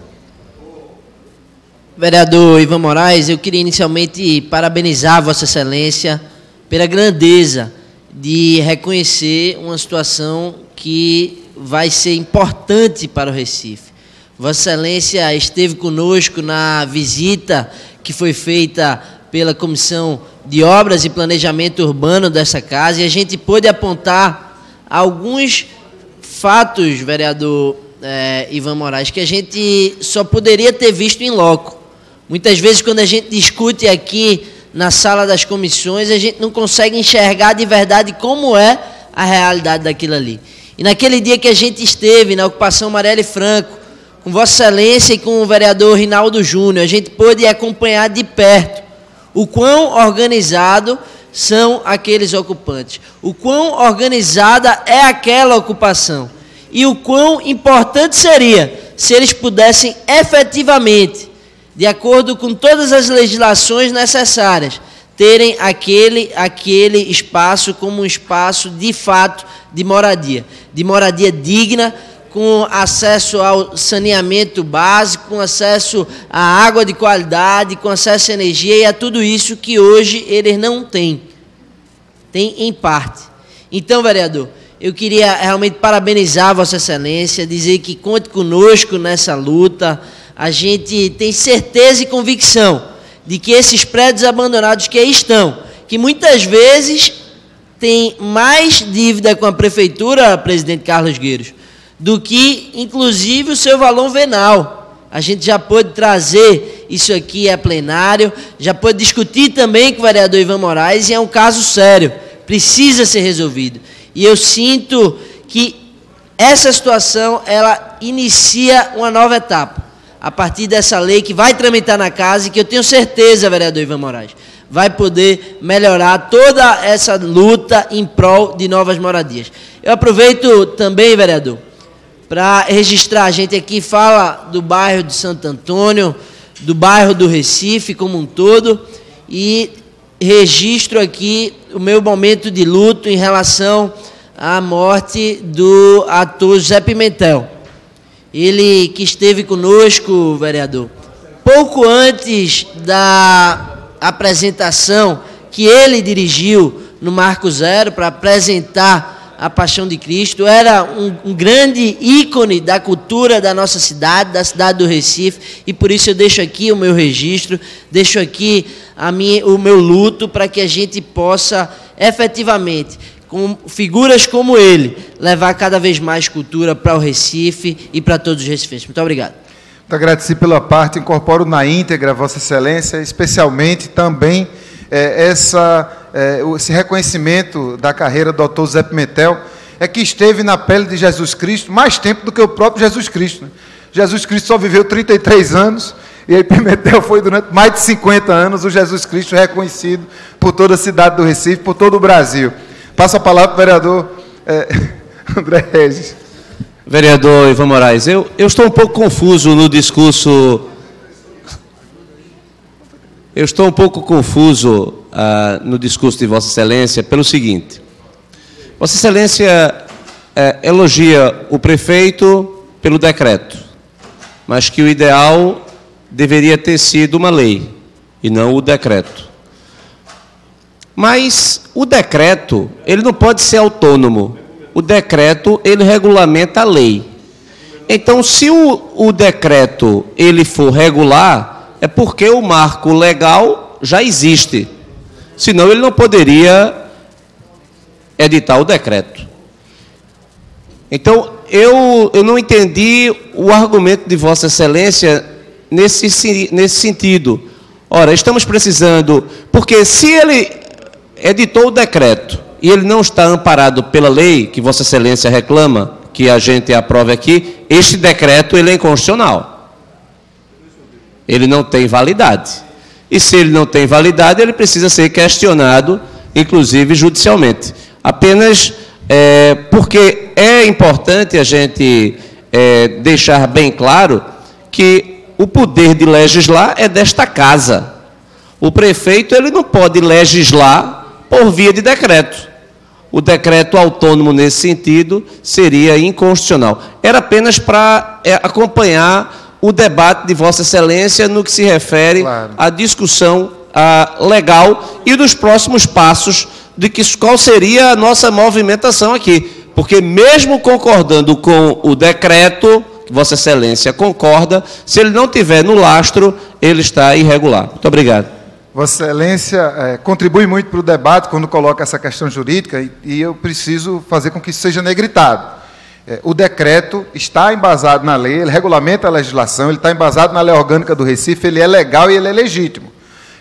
Vereador Ivan Moraes, eu queria inicialmente parabenizar Vossa Excelência pela grandeza de reconhecer uma situação que vai ser importante para o Recife. Vossa Excelência esteve conosco na visita que foi feita pela Comissão de Obras e Planejamento Urbano dessa casa, e a gente pôde apontar alguns fatos, vereador Ivan Moraes, que a gente só poderia ter visto em loco. Muitas vezes, quando a gente discute aqui na sala das comissões, a gente não consegue enxergar de verdade como é a realidade daquilo ali. E naquele dia que a gente esteve na ocupação Marielle Franco, com Vossa Excelência e com o vereador Rinaldo Júnior, a gente pôde acompanhar de perto o quão organizado são aqueles ocupantes, o quão organizada é aquela ocupação e o quão importante seria se eles pudessem efetivamente, de acordo com todas as legislações necessárias, terem aquele espaço como um espaço de fato de moradia digna, com acesso ao saneamento básico, com acesso à água de qualidade, com acesso à energia e a tudo isso que hoje eles não têm. Tem em parte. Então, vereador, eu queria realmente parabenizar Vossa Excelência, dizer que conte conosco nessa luta. A gente tem certeza e convicção de que esses prédios abandonados que aí estão, que muitas vezes têm mais dívida com a Prefeitura, presidente Carlos Gueiros, do que, inclusive, o seu valor venal. A gente já pôde trazer isso aqui a plenário, já pôde discutir também com o vereador Ivan Moraes, e é um caso sério, precisa ser resolvido. E eu sinto que essa situação, ela inicia uma nova etapa, a partir dessa lei que vai tramitar na casa e que eu tenho certeza, vereador Ivan Moraes, vai poder melhorar toda essa luta em prol de novas moradias. Eu aproveito também, vereador, para registrar, a gente aqui fala do bairro de Santo Antônio, do bairro do Recife como um todo, e registro aqui o meu momento de luto em relação à morte do ator José Pimentel. Ele que esteve conosco, vereador, pouco antes da apresentação que ele dirigiu no Marco Zero para apresentar a Paixão de Cristo, era um grande ícone da cultura da nossa cidade, da cidade do Recife, e por isso eu deixo aqui o meu registro, deixo aqui o meu luto para que a gente possa efetivamente, com figuras como ele, levar cada vez mais cultura para o Recife e para todos os recifenses. Muito obrigado. Muito agradecido pela parte, incorporo na íntegra, Vossa Excelência, especialmente também esse reconhecimento da carreira do doutor Zé Pimentel, que esteve na pele de Jesus Cristo mais tempo do que o próprio Jesus Cristo. Né? Jesus Cristo só viveu 33 anos, E aí Pimentel foi durante mais de 50 anos o Jesus Cristo reconhecido por toda a cidade do Recife, por todo o Brasil. Passo a palavra para o vereador André Regis. Vereador Ivan Moraes, eu estou um pouco confuso no discurso. Eu estou um pouco confuso no discurso de Vossa Excelência pelo seguinte. Vossa Excelência elogia o prefeito pelo decreto, mas que o ideal deveria ter sido uma lei e não o decreto. Mas o decreto, ele não pode ser autônomo. O decreto, ele regulamenta a lei. Então, se o decreto ele for regular, é porque o marco legal já existe. Senão, ele não poderia editar o decreto. Então, eu não entendi o argumento de Vossa Excelência nesse sentido. Ora, estamos precisando... Porque se ele editou o decreto e ele não está amparado pela lei, que Vossa Excelência reclama, que a gente aprove aqui, este decreto ele é inconstitucional. Ele não tem validade. E se ele não tem validade, ele precisa ser questionado, inclusive judicialmente. Apenas porque é importante a gente deixar bem claro que o poder de legislar é desta casa. O prefeito ele não pode legislar por via de decreto. O decreto autônomo nesse sentido seria inconstitucional. Era apenas para acompanhar o debate de Vossa Excelência no que se refere à discussão legal e dos próximos passos de qual seria a nossa movimentação aqui. Porque mesmo concordando com o decreto, que Vossa Excelência concorda, se ele não tiver no lastro, ele está irregular. Muito obrigado. Vossa Excelência contribui muito para o debate quando coloca essa questão jurídica e eu preciso fazer com que isso seja negritado. O decreto está embasado na lei, ele regulamenta a legislação, ele está embasado na lei orgânica do Recife, ele é legal e ele é legítimo.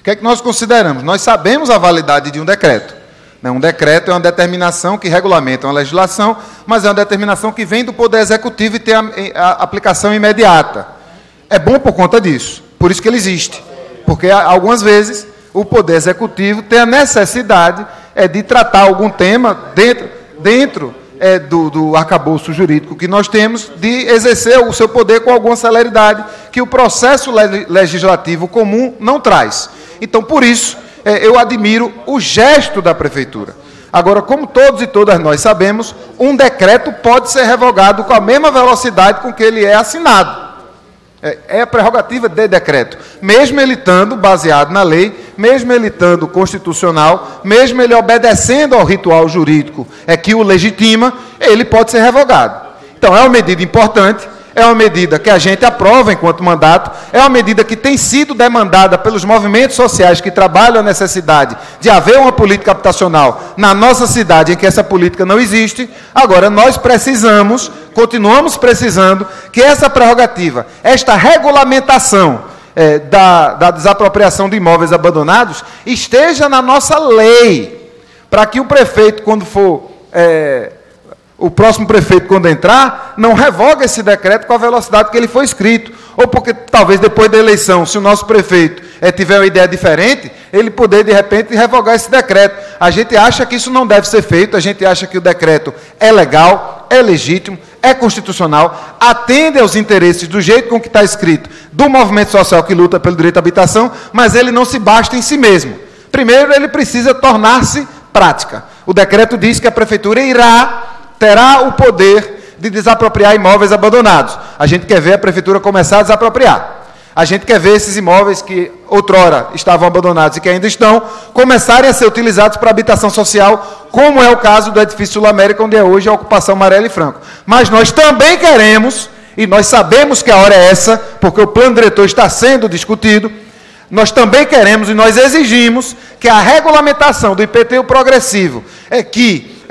O que é que nós consideramos? Nós sabemos a validade de um decreto. Um decreto é uma determinação que regulamenta uma legislação, mas é uma determinação que vem do Poder Executivo e tem a aplicação imediata. É bom por conta disso, por isso que ele existe. Porque, algumas vezes, o Poder Executivo tem a necessidade de tratar algum tema dentro do arcabouço jurídico que nós temos, de exercer o seu poder com alguma celeridade que o processo legislativo comum não traz. Então, por isso, eu admiro o gesto da Prefeitura. Agora, como todos e todas nós sabemos, um decreto pode ser revogado com a mesma velocidade com que ele é assinado. É a prerrogativa de decreto. Mesmo ele estando baseado na lei, mesmo ele estando constitucional, mesmo ele obedecendo ao ritual jurídico que o legitima, ele pode ser revogado. Então, é uma medida importante, é uma medida que a gente aprova enquanto mandato, é uma medida que tem sido demandada pelos movimentos sociais que trabalham a necessidade de haver uma política habitacional na nossa cidade em que essa política não existe. Agora, nós precisamos, continuamos precisando, que essa prerrogativa, esta regulamentação da desapropriação de imóveis abandonados esteja na nossa lei, para que o prefeito, quando for... o próximo prefeito, quando entrar, não revoga esse decreto com a velocidade que ele foi escrito. Ou porque, talvez, depois da eleição, se o nosso prefeito tiver uma ideia diferente, ele poder, de repente, revogar esse decreto. A gente acha que isso não deve ser feito, a gente acha que o decreto é legal, é legítimo, é constitucional, atende aos interesses, do jeito com que está escrito, do movimento social que luta pelo direito à habitação, mas ele não se basta em si mesmo. Primeiro, ele precisa tornar-se prática. O decreto diz que a Prefeitura terá o poder de desapropriar imóveis abandonados. A gente quer ver a Prefeitura começar a desapropriar. A gente quer ver esses imóveis que outrora estavam abandonados e que ainda estão, começarem a ser utilizados para habitação social, como é o caso do edifício Sul América, onde é hoje a ocupação Marielle Franco. Mas nós também queremos, e nós sabemos que a hora é essa, porque o plano diretor está sendo discutido, nós também queremos e nós exigimos que a regulamentação do IPTU progressivo que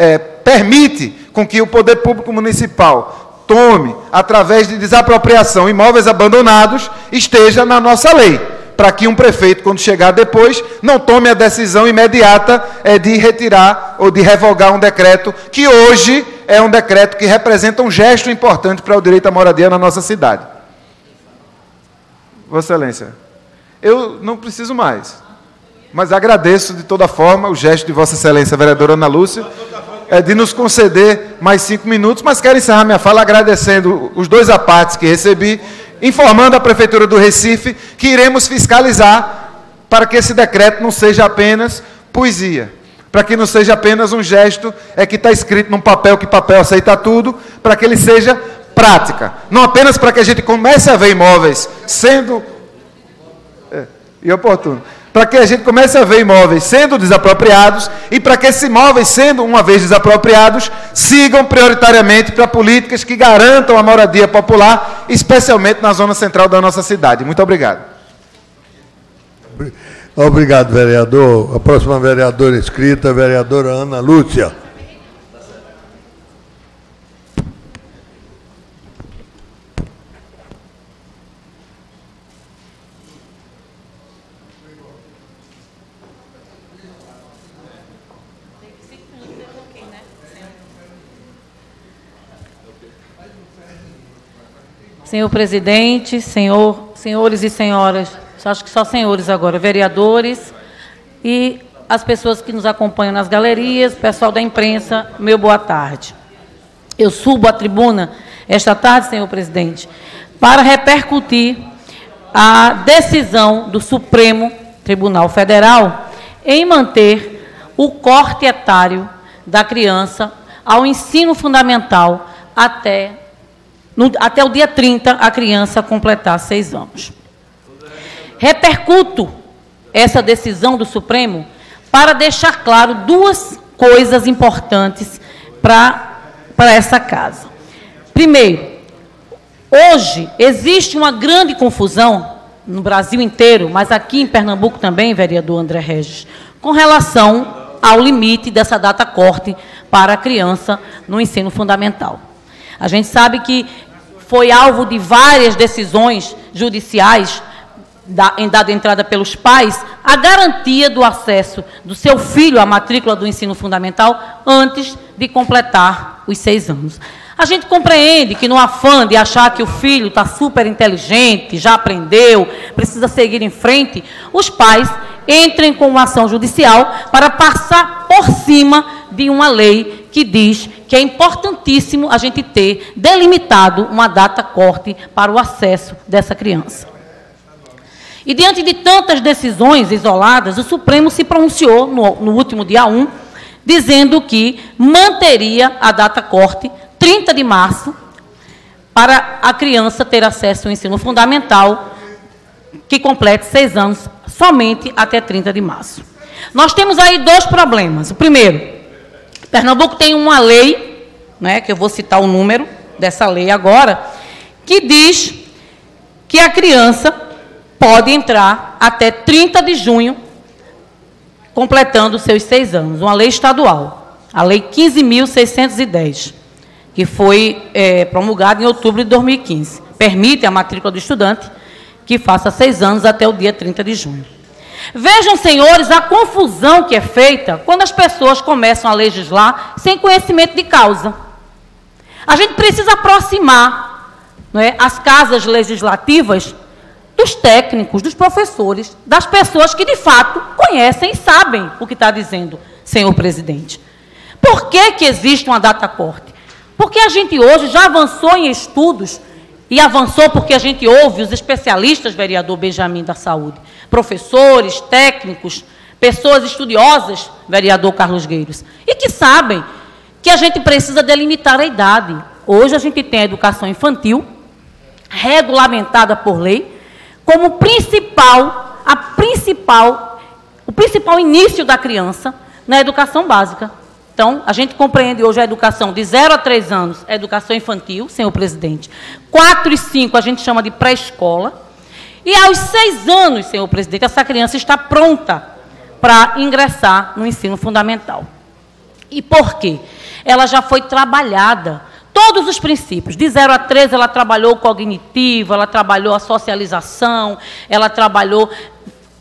permite com que o poder público municipal tome, através de desapropriação, imóveis abandonados, esteja na nossa lei, para que um prefeito, quando chegar depois, não tome a decisão imediata de retirar ou de revogar um decreto, que hoje é um decreto que representa um gesto importante para o direito à moradia na nossa cidade. Vossa Excelência, eu não preciso mais, mas agradeço de toda forma o gesto de Vossa Excelência, vereadora Ana Lúcia, de nos conceder mais 5 minutos, mas quero encerrar minha fala agradecendo os 2 apartes que recebi, informando a Prefeitura do Recife que iremos fiscalizar para que esse decreto não seja apenas poesia, para que não seja apenas um gesto que está escrito num papel, que papel aceita tudo, para que ele seja prática, não apenas para que a gente comece a ver imóveis sendo inoportuno, para que a gente comece a ver imóveis sendo desapropriados e para que esses imóveis, sendo uma vez desapropriados, sigam prioritariamente para políticas que garantam a moradia popular, especialmente na zona central da nossa cidade. Muito obrigado. Obrigado, vereador. A próxima vereadora inscrita, a vereadora Ana Lúcia. Senhor presidente, senhores e senhoras, acho que só senhores agora, vereadores e as pessoas que nos acompanham nas galerias, pessoal da imprensa, meu boa tarde. Eu subo à tribuna esta tarde, senhor presidente, para repercutir a decisão do Supremo Tribunal Federal em manter o corte etário da criança ao ensino fundamental até o dia 30, a criança completar 6 anos. Repercuto essa decisão do Supremo para deixar claro 2 coisas importantes para essa casa. Primeiro, hoje existe uma grande confusão no Brasil inteiro, mas aqui em Pernambuco também, vereador André Regis, com relação ao limite dessa data corte para a criança no ensino fundamental. A gente sabe que foi alvo de várias decisões judiciais, em dada entrada pelos pais, a garantia do acesso do seu filho à matrícula do ensino fundamental antes de completar os 6 anos. A gente compreende que no afã de achar que o filho está super inteligente, já aprendeu, precisa seguir em frente, os pais entrem com uma ação judicial para passar por cima de uma lei que diz que é importantíssimo a gente ter delimitado uma data corte para o acesso dessa criança. E diante de tantas decisões isoladas, o Supremo se pronunciou no último dia 1, dizendo que manteria a data corte 30 de março para a criança ter acesso ao ensino fundamental que complete 6 anos somente até 30 de março. Nós temos aí 2 problemas. O primeiro, Pernambuco tem uma lei, né, que eu vou citar o número dessa lei agora, que diz que a criança pode entrar até 30 de junho, completando seus 6 anos. Uma lei estadual, a Lei 15.610, que foi promulgada em outubro de 2015. Permite a matrícula do estudante que faça 6 anos até o dia 30 de junho. Vejam, senhores, a confusão que é feita quando as pessoas começam a legislar sem conhecimento de causa. A gente precisa aproximar, não é, as casas legislativas dos técnicos, dos professores, das pessoas que, de fato, conhecem e sabem o que está dizendo, senhor presidente. Por que existe uma data corte? Porque a gente hoje já avançou em estudos, e avançou porque a gente ouve os especialistas, vereador Benjamin, da saúde, professores, técnicos, pessoas estudiosas, vereador Carlos Gueiros, e que sabem que a gente precisa delimitar a idade. Hoje a gente tem a educação infantil, regulamentada por lei, como o principal início da criança na educação básica. Então, a gente compreende hoje a educação de 0 a 3 anos, a educação infantil, senhor presidente. 4 e 5 a gente chama de pré-escola. E aos 6 anos, senhor presidente, essa criança está pronta para ingressar no ensino fundamental. E por quê? Ela já foi trabalhada, todos os princípios. De 0 a 3 ela trabalhou o cognitivo, ela trabalhou a socialização, ela trabalhou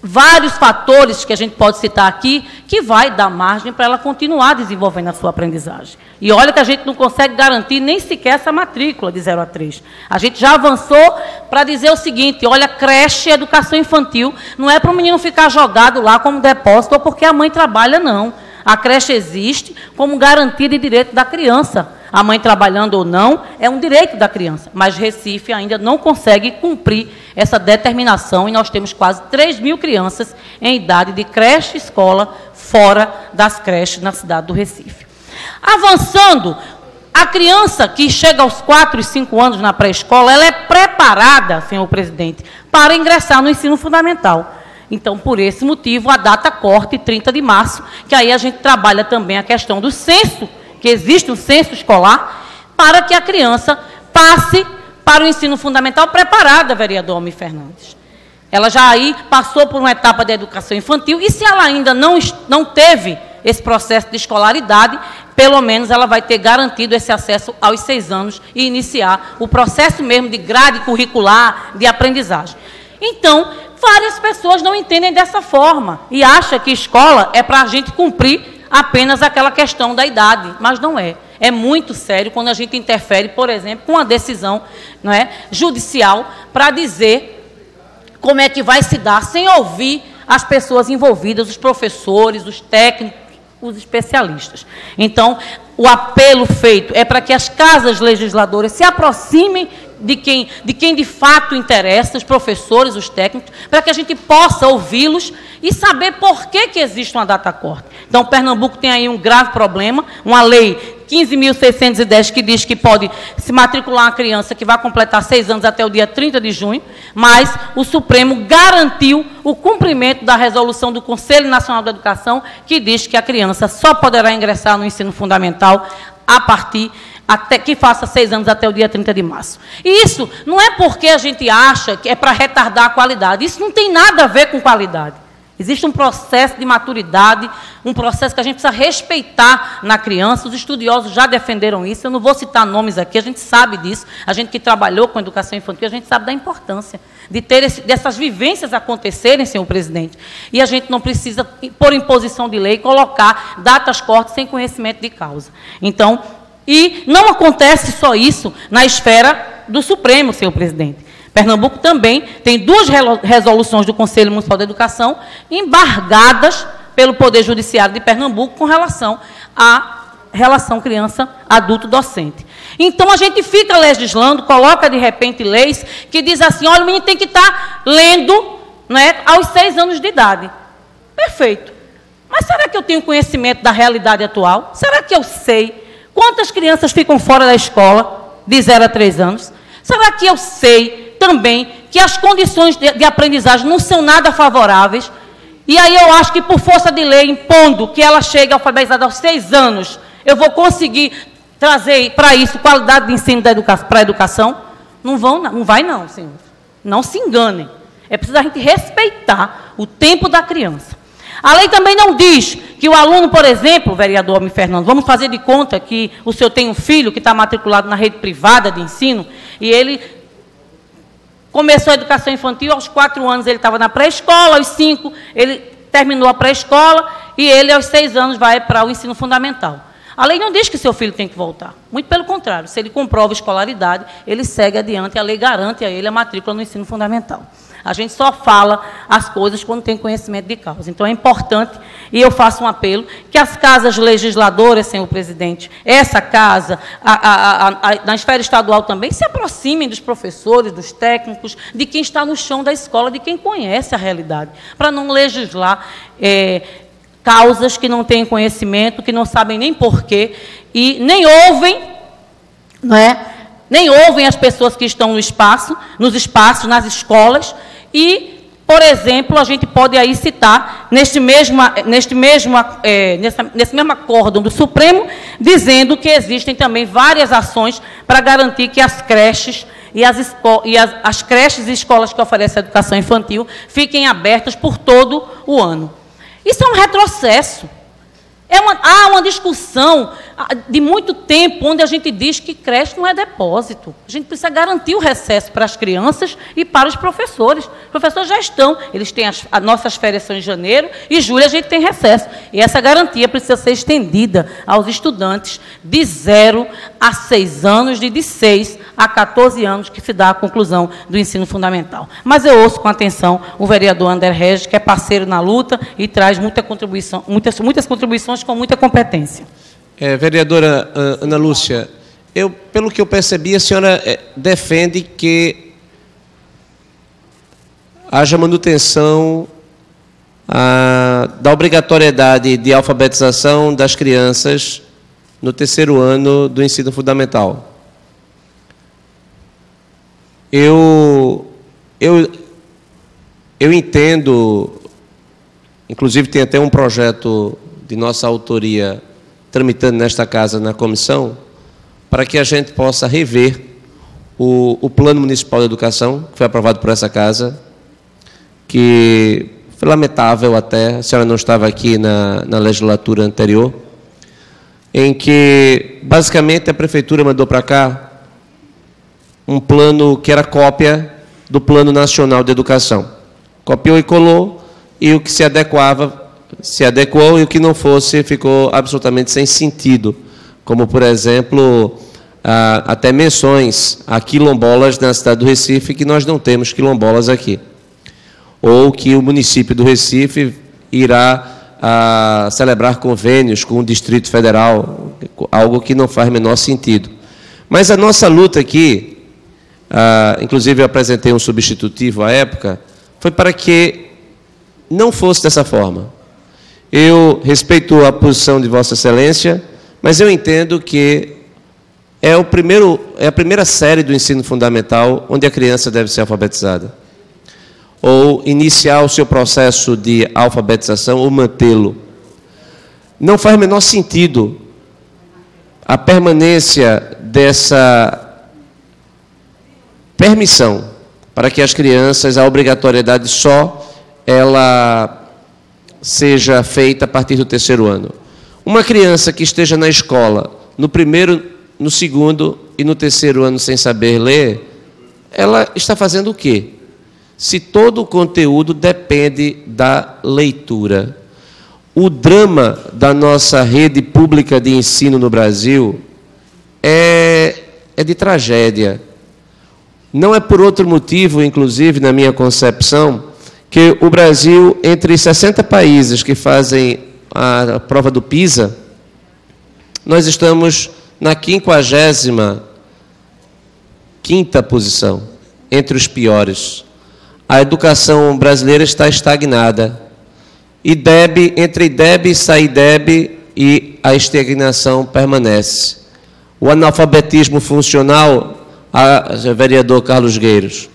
vários fatores que a gente pode citar aqui, que vai dar margem para ela continuar desenvolvendo a sua aprendizagem. E olha que a gente não consegue garantir nem sequer essa matrícula de 0 a 3. A gente já avançou para dizer o seguinte, olha, creche e educação infantil não é para o menino ficar jogado lá como depósito ou porque a mãe trabalha, não. A creche existe como garantia de direito da criança. A mãe trabalhando ou não, é um direito da criança. Mas Recife ainda não consegue cumprir essa determinação e nós temos quase 3.000 crianças em idade de creche e escola fora das creches na cidade do Recife. Avançando, a criança que chega aos 4 e 5 anos na pré-escola, ela é preparada, senhor presidente, para ingressar no ensino fundamental. Então, por esse motivo, a data corte 30 de março, que aí a gente trabalha também a questão do censo, que existe um censo escolar, para que a criança passe para o ensino fundamental preparada, vereador Almir Fernandes. Ela já aí passou por uma etapa de educação infantil, e se ela ainda não teve esse processo de escolaridade, pelo menos ela vai ter garantido esse acesso aos 6 anos e iniciar o processo mesmo de grade curricular, de aprendizagem. Então, várias pessoas não entendem dessa forma e acham que escola é para a gente cumprir apenas aquela questão da idade, mas não é. É muito sério quando a gente interfere, por exemplo, com uma decisão, não é, judicial para dizer como é que vai se dar, sem ouvir as pessoas envolvidas, os professores, os técnicos, os especialistas. Então, o apelo feito é para que as casas legisladoras se aproximem de quem de fato interessa, os professores, os técnicos, para que a gente possa ouvi-los e saber por que existe uma data corte. Então, Pernambuco tem aí um grave problema, uma lei 15.610 que diz que pode se matricular uma criança que vai completar 6 anos até o dia 30 de junho, mas o Supremo garantiu o cumprimento da resolução do Conselho Nacional da Educação, que diz que a criança só poderá ingressar no ensino fundamental a partir até que faça 6 anos até o dia 30 de março. E isso não é porque a gente acha que é para retardar a qualidade. Isso não tem nada a ver com qualidade. Existe um processo de maturidade, um processo que a gente precisa respeitar na criança. Os estudiosos já defenderam isso. Eu não vou citar nomes aqui, a gente sabe disso. A gente que trabalhou com educação infantil, a gente sabe da importância de ter dessas vivências acontecerem, senhor presidente. E a gente não precisa, por imposição de lei, colocar datas cortes sem conhecimento de causa. Então, e não acontece só isso na esfera do Supremo, senhor presidente. Pernambuco também tem 2 resoluções do Conselho Municipal de Educação embargadas pelo Poder Judiciário de Pernambuco com relação à relação criança-adulto-docente. Então, a gente fica legislando, coloca, de repente, leis que diz assim, olha, o menino tem que estar lendo, né, aos 6 anos de idade. Perfeito. Mas será que eu tenho conhecimento da realidade atual? Será que eu sei quantas crianças ficam fora da escola de 0 a 3 anos? Será que eu sei também que as condições de aprendizagem não são nada favoráveis? E aí eu acho que, por força de lei, impondo que ela chegue alfabetizada aos 6 anos, eu vou conseguir trazer para isso qualidade de ensino para a educação? Não vai não, senhor. Não se enganem. É preciso a gente respeitar o tempo da criança. A lei também não diz que o aluno, por exemplo, vereador Almir Fernandes, vamos fazer de conta que o senhor tem um filho que está matriculado na rede privada de ensino e ele começou a educação infantil, aos 4 anos ele estava na pré-escola, aos 5 ele terminou a pré-escola e ele aos 6 anos vai para o ensino fundamental. A lei não diz que seu filho tem que voltar. Muito pelo contrário, se ele comprova escolaridade, ele segue adiante, a lei garante a ele a matrícula no ensino fundamental. A gente só fala as coisas quando tem conhecimento de causa. Então, é importante, e eu faço um apelo, que as casas legisladoras, senhor presidente, essa casa, na esfera estadual também, se aproximem dos professores, dos técnicos, de quem está no chão da escola, de quem conhece a realidade, para não legislar causas que não têm conhecimento, que não sabem nem porquê, e nem ouvem, não é? Nem ouvem as pessoas que estão nos espaços, nas escolas. E, por exemplo, a gente pode aí citar, nesse mesmo acórdão do Supremo, dizendo que existem também várias ações para garantir que as creches as creches e escolas que oferecem educação infantil fiquem abertas por todo o ano. Isso é um retrocesso. Há uma discussão de muito tempo onde a gente diz que creche não é depósito. A gente precisa garantir o recesso para as crianças e para os professores. Os professores já estão, eles têm as nossas férias são em janeiro e julho a gente tem recesso. E essa garantia precisa ser estendida aos estudantes de 0 a 6 anos, de 6 a 14 anos, que se dá a conclusão do ensino fundamental. Mas eu ouço com atenção o vereador André Regis, que é parceiro na luta e traz muitas contribuições com muita competência. Vereadora Ana Lúcia, pelo que eu percebi, a senhora defende que haja manutenção da obrigatoriedade de alfabetização das crianças no 3º ano do ensino fundamental. Eu entendo, inclusive tem até um projeto de nossa autoria tramitando nesta casa, na comissão, para que a gente possa rever o Plano Municipal de Educação, que foi aprovado por essa casa, que foi lamentável até, a senhora não estava aqui na legislatura anterior, em que, basicamente, a Prefeitura mandou para cá um plano que era cópia do Plano Nacional de Educação. Copiou e colou, e o que se adequava se adequou e o que não fosse ficou absolutamente sem sentido, como, por exemplo, até menções a quilombolas na cidade do Recife, que nós não temos quilombolas aqui, ou que o município do Recife irá celebrar convênios com o Distrito Federal, algo que não faz o menor sentido. Mas a nossa luta aqui, inclusive eu apresentei um substitutivo à época, foi para que não fosse dessa forma. Eu respeito a posição de Vossa Excelência, mas eu entendo que é a primeira série do ensino fundamental onde a criança deve ser alfabetizada. Ou iniciar o seu processo de alfabetização ou mantê-lo. Não faz o menor sentido a permanência dessa permissão para que as crianças, a obrigatoriedade só, ela seja feita a partir do 3º ano. Uma criança que esteja na escola, no 1º, no 2º e no 3º ano sem saber ler, ela está fazendo o quê? Se todo o conteúdo depende da leitura. O drama da nossa rede pública de ensino no Brasil é de tragédia. Não é por outro motivo, inclusive, na minha concepção, que o Brasil, entre 60 países que fazem a prova do PISA, nós estamos na 55ª posição, entre os piores. A educação brasileira está estagnada. Entre IDEB e SAIDEB, e a estagnação permanece. O analfabetismo funcional, vereador Carlos Gueiros,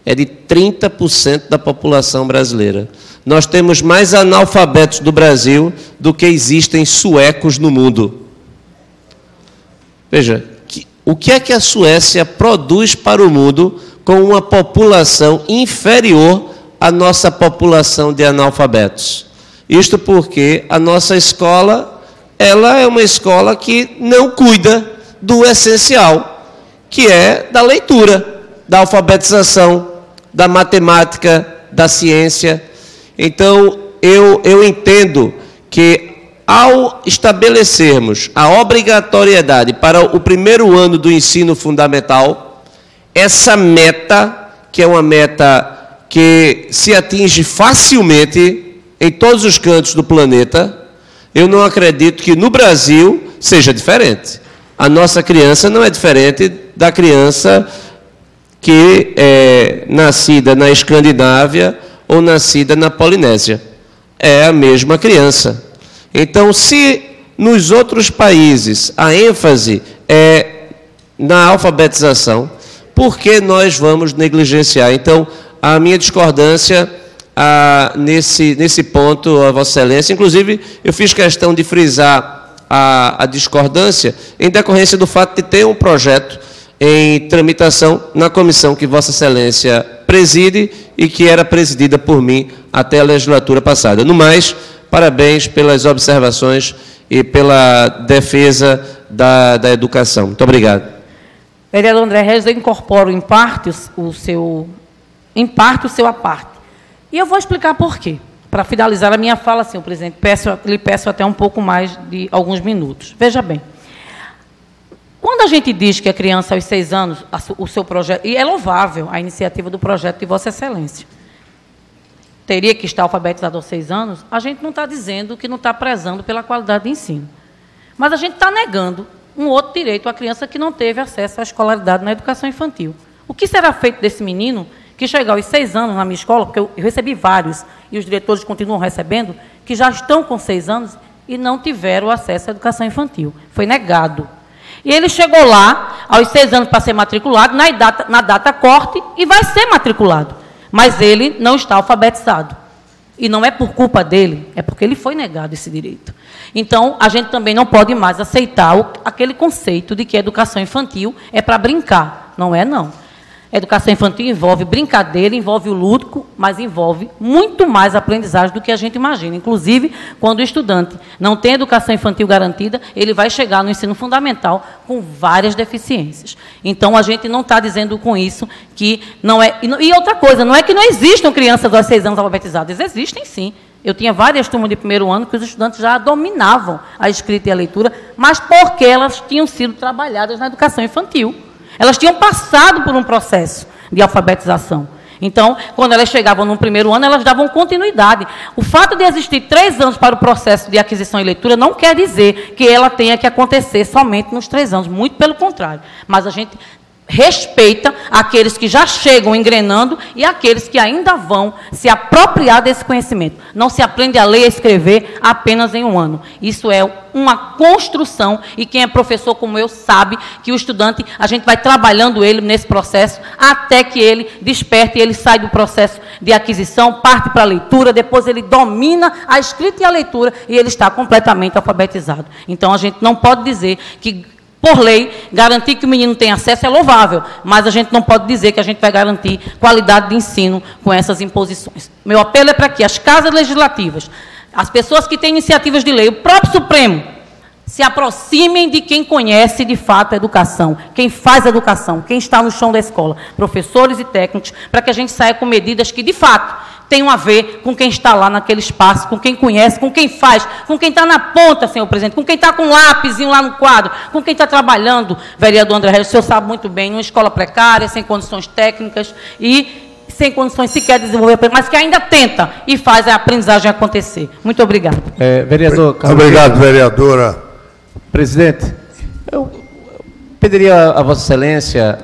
é de 30% da população brasileira. Nós temos mais analfabetos do Brasil do que existem suecos no mundo. Veja, o que é que a Suécia produz para o mundo com uma população inferior à nossa população de analfabetos? Isto porque a nossa escola, ela é uma escola que não cuida do essencial, que é da leitura, da alfabetização, da matemática, da ciência. Então, eu entendo que, ao estabelecermos a obrigatoriedade para o 1º ano do ensino fundamental, essa meta, que é uma meta que se atinge facilmente em todos os cantos do planeta, eu não acredito que no Brasil seja diferente. A nossa criança não é diferente da criança que é nascida na Escandinávia ou nascida na Polinésia. É a mesma criança. Então, se nos outros países a ênfase é na alfabetização, por que nós vamos negligenciar? Então, a minha discordância nesse ponto, a Vossa Excelência, inclusive, eu fiz questão de frisar a discordância em decorrência do fato de ter um projeto em tramitação na comissão que Vossa Excelência preside e que era presidida por mim até a legislatura passada. No mais, parabéns pelas observações e pela defesa da educação. Muito obrigado. Vereador André Regis, eu incorporo em parte o seu à parte. E eu vou explicar por quê. Para finalizar a minha fala, senhor presidente, lhe peço até um pouco mais de alguns minutos. Veja bem, quando a gente diz que a criança aos 6 anos, o seu projeto, e é louvável a iniciativa do projeto de Vossa Excelência, teria que estar alfabetizado aos 6 anos, a gente não está dizendo que não está prezando pela qualidade de ensino. Mas a gente está negando um outro direito à criança que não teve acesso à escolaridade na educação infantil. O que será feito desse menino que chega aos 6 anos na minha escola, porque eu recebi vários, e os diretores continuam recebendo, que já estão com 6 anos e não tiveram acesso à educação infantil. Foi negado. E ele chegou lá, aos 6 anos, para ser matriculado, na data corte, e vai ser matriculado. Mas ele não está alfabetizado. E não é por culpa dele, é porque ele foi negado esse direito. Então, a gente também não pode mais aceitar aquele conceito de que a educação infantil é para brincar. Não é, não. A educação infantil envolve brincadeira, envolve o lúdico, mas envolve muito mais aprendizagem do que a gente imagina. Inclusive, quando o estudante não tem educação infantil garantida, ele vai chegar no ensino fundamental com várias deficiências. Então, a gente não está dizendo com isso que não é... E outra coisa, não é que não existam crianças aos 6 anos alfabetizadas. Existem, sim. Eu tinha várias turmas de primeiro ano que os estudantes já dominavam a escrita e a leitura, mas porque elas tinham sido trabalhadas na educação infantil. Elas tinham passado por um processo de alfabetização. Então, quando elas chegavam no primeiro ano, elas davam continuidade. O fato de existir 3 anos para o processo de aquisição e leitura não quer dizer que ela tenha que acontecer somente nos 3 anos. Muito pelo contrário. Mas a gente respeita aqueles que já chegam engrenando e aqueles que ainda vão se apropriar desse conhecimento. Não se aprende a ler e a escrever apenas em 1 ano. Isso é uma construção, e quem é professor como eu sabe que o estudante, a gente vai trabalhando ele nesse processo até que ele desperte, ele sai do processo de aquisição, parte para a leitura, depois ele domina a escrita e a leitura e ele está completamente alfabetizado. Então, a gente não pode dizer que, por lei, garantir que o menino tenha acesso é louvável, mas a gente não pode dizer que a gente vai garantir qualidade de ensino com essas imposições. Meu apelo é para que as casas legislativas, as pessoas que têm iniciativas de lei, o próprio Supremo, se aproximem de quem conhece de fato a educação, quem faz a educação, quem está no chão da escola, professores e técnicos, para que a gente saia com medidas que, de fato, tenham a ver com quem está lá naquele espaço, com quem conhece, com quem faz, com quem está na ponta, senhor presidente, com quem está com um lápisinho lá no quadro, com quem está trabalhando, vereador André Regis, o senhor sabe muito bem, numa escola precária, sem condições técnicas e sem condições sequer de desenvolver, mas que ainda tenta e faz a aprendizagem acontecer. Muito obrigado. Vereador Carlos. Obrigado, vereadora. Presidente, eu pediria a Vossa Excelência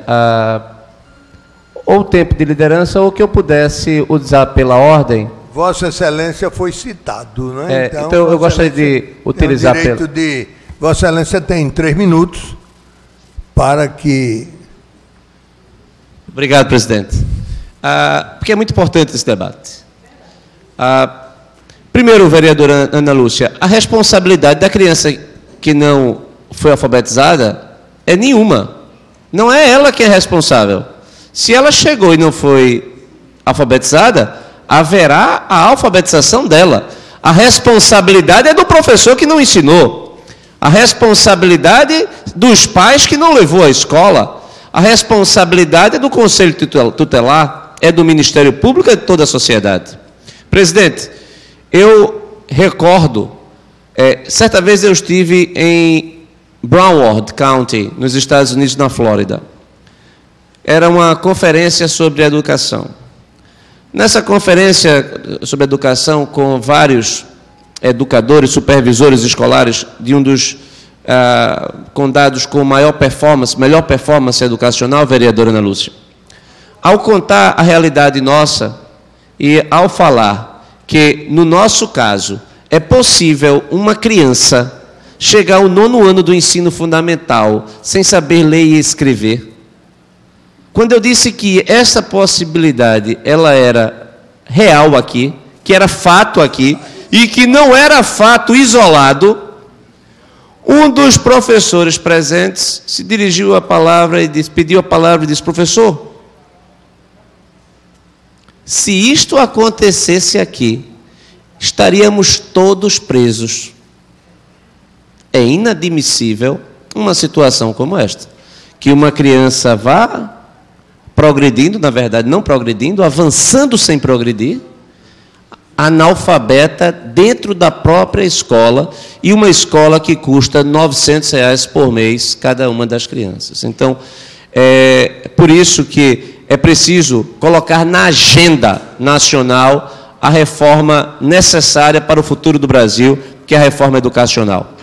ou o tempo de liderança ou que eu pudesse usar pela ordem. Vossa Excelência foi citado, né? Então eu gostaria de utilizar Vossa Excelência tem 3 minutos para que... Obrigado, presidente. Porque é muito importante esse debate. Primeiro, vereadora Ana Lúcia, a responsabilidade da criança que não foi alfabetizada é nenhuma. Não é ela que é responsável. Se ela chegou e não foi alfabetizada, haverá a alfabetização dela. A responsabilidade é do professor que não ensinou. A responsabilidade dos pais que não levou à escola. A responsabilidade é do Conselho Tutelar, é do Ministério Público, é de toda a sociedade. Presidente, eu recordo, certa vez eu estive em Broward County, nos Estados Unidos, na Flórida. Era uma conferência sobre educação. Nessa conferência sobre educação, com vários educadores, supervisores escolares de um dos condados com melhor performance educacional, vereadora Ana Lúcia, ao contar a realidade nossa e ao falar que, no nosso caso, é possível uma criança chegar ao 9º ano do ensino fundamental sem saber ler e escrever, quando eu disse que essa possibilidade ela era real aqui, que era fato aqui, e que não era fato isolado, um dos professores presentes se dirigiu à palavra e pediu a palavra e disse: professor, se isto acontecesse aqui, estaríamos todos presos. É inadmissível uma situação como esta, que uma criança vá progredindo, na verdade não progredindo, avançando sem progredir, analfabeta dentro da própria escola, e uma escola que custa R$ 900 por mês cada uma das crianças. Então, é por isso que é preciso colocar na agenda nacional a reforma necessária para o futuro do Brasil, que é a reforma educacional.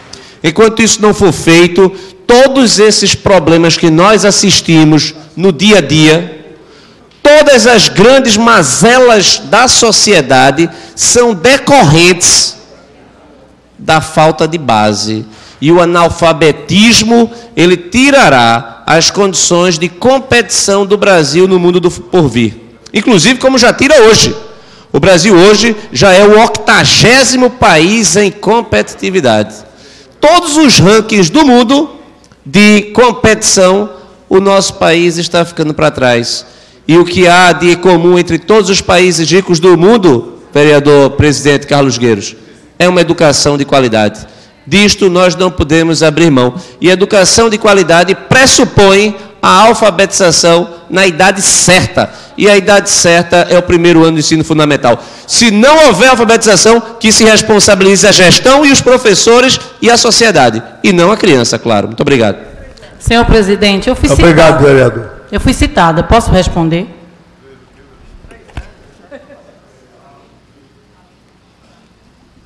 Enquanto isso não for feito, todos esses problemas que nós assistimos no dia a dia, todas as grandes mazelas da sociedade são decorrentes da falta de base. E o analfabetismo, ele tirará as condições de competição do Brasil no mundo do porvir. Inclusive, como já tira hoje. O Brasil hoje já é o 80º país em competitividade. Todos os rankings do mundo de competição, o nosso país está ficando para trás. E o que há de comum entre todos os países ricos do mundo, vereador presidente Carlos Gueiros, é uma educação de qualidade. Disto nós não podemos abrir mão. E educação de qualidade pressupõe a alfabetização na idade certa. E a idade certa é o primeiro ano do ensino fundamental. Se não houver alfabetização, que se responsabilize a gestão e os professores e a sociedade. E não a criança, claro. Muito obrigado. Senhor presidente, eu fui citada. Obrigado, vereador. Eu fui citada. Posso responder?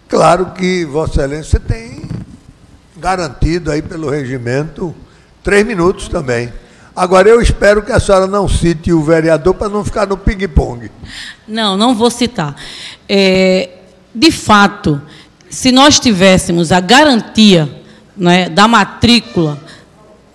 Claro que Vossa Excelência tem garantido aí pelo regimento 3 minutos também. Agora, eu espero que a senhora não cite o vereador para não ficar no ping-pong. Não, não vou citar. De fato, se nós tivéssemos a garantia, né, da matrícula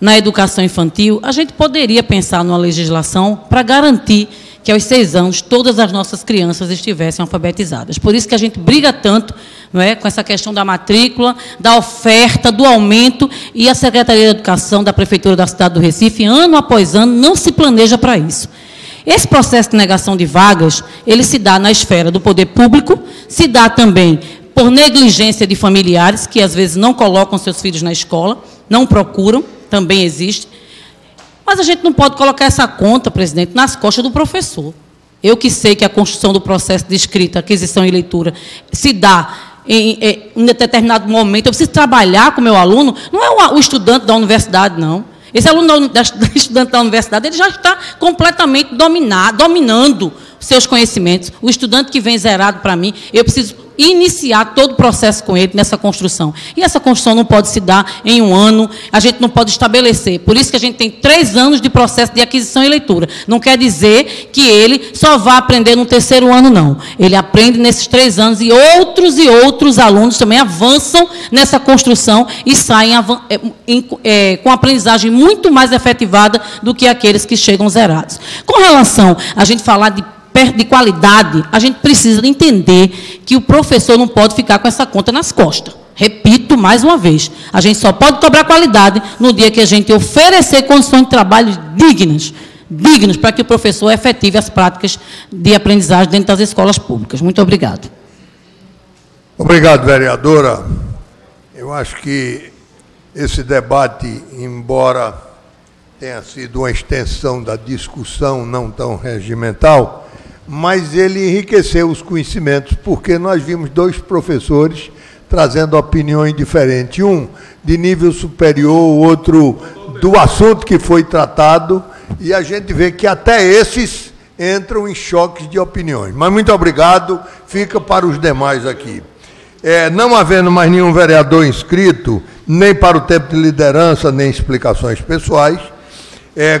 na educação infantil, a gente poderia pensar numa legislação para garantir que aos 6 anos todas as nossas crianças estivessem alfabetizadas. Por isso que a gente briga tanto, não é, com essa questão da matrícula, da oferta, do aumento, e a Secretaria de Educação da Prefeitura da cidade do Recife, ano após ano, não se planeja para isso. Esse processo de negação de vagas, ele se dá na esfera do poder público, se dá também por negligência de familiares, que às vezes não colocam seus filhos na escola, não procuram, também existe. Mas a gente não pode colocar essa conta, presidente, nas costas do professor. Eu que sei que a construção do processo de escrita, aquisição e leitura se dá em determinado momento, eu preciso trabalhar com o meu aluno, não é o estudante da universidade, não. Esse aluno estudante da universidade, ele já está completamente dominando seus conhecimentos. O estudante que vem zerado para mim, eu preciso iniciar todo o processo com ele nessa construção. E essa construção não pode se dar em 1 ano, a gente não pode estabelecer. Por isso que a gente tem 3 anos de processo de aquisição e leitura. Não quer dizer que ele só vá aprender no 3º ano, não. Ele aprende nesses 3 anos e outros alunos também avançam nessa construção e saem com aprendizagem muito mais efetivada do que aqueles que chegam zerados. Com relação a gente falar de qualidade, a gente precisa entender que o professor não pode ficar com essa conta nas costas. Repito mais uma vez, a gente só pode cobrar qualidade no dia que a gente oferecer condições de trabalho dignas para que o professor efetive as práticas de aprendizagem dentro das escolas públicas. Muito obrigado. Obrigado, vereadora. Eu acho que esse debate, embora tenha sido uma extensão da discussão não tão regimental, mas ele enriqueceu os conhecimentos, porque nós vimos 2 professores trazendo opiniões diferentes, um de nível superior, o outro do assunto que foi tratado, e a gente vê que até esses entram em choques de opiniões. Mas muito obrigado, fica para os demais aqui. Não havendo mais nenhum vereador inscrito, nem para o tempo de liderança, nem explicações pessoais,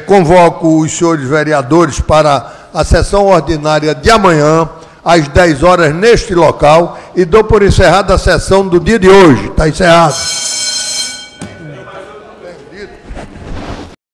convoco os senhores vereadores para a sessão ordinária de amanhã, às 10 horas, neste local, e dou por encerrada a sessão do dia de hoje. Está encerrado.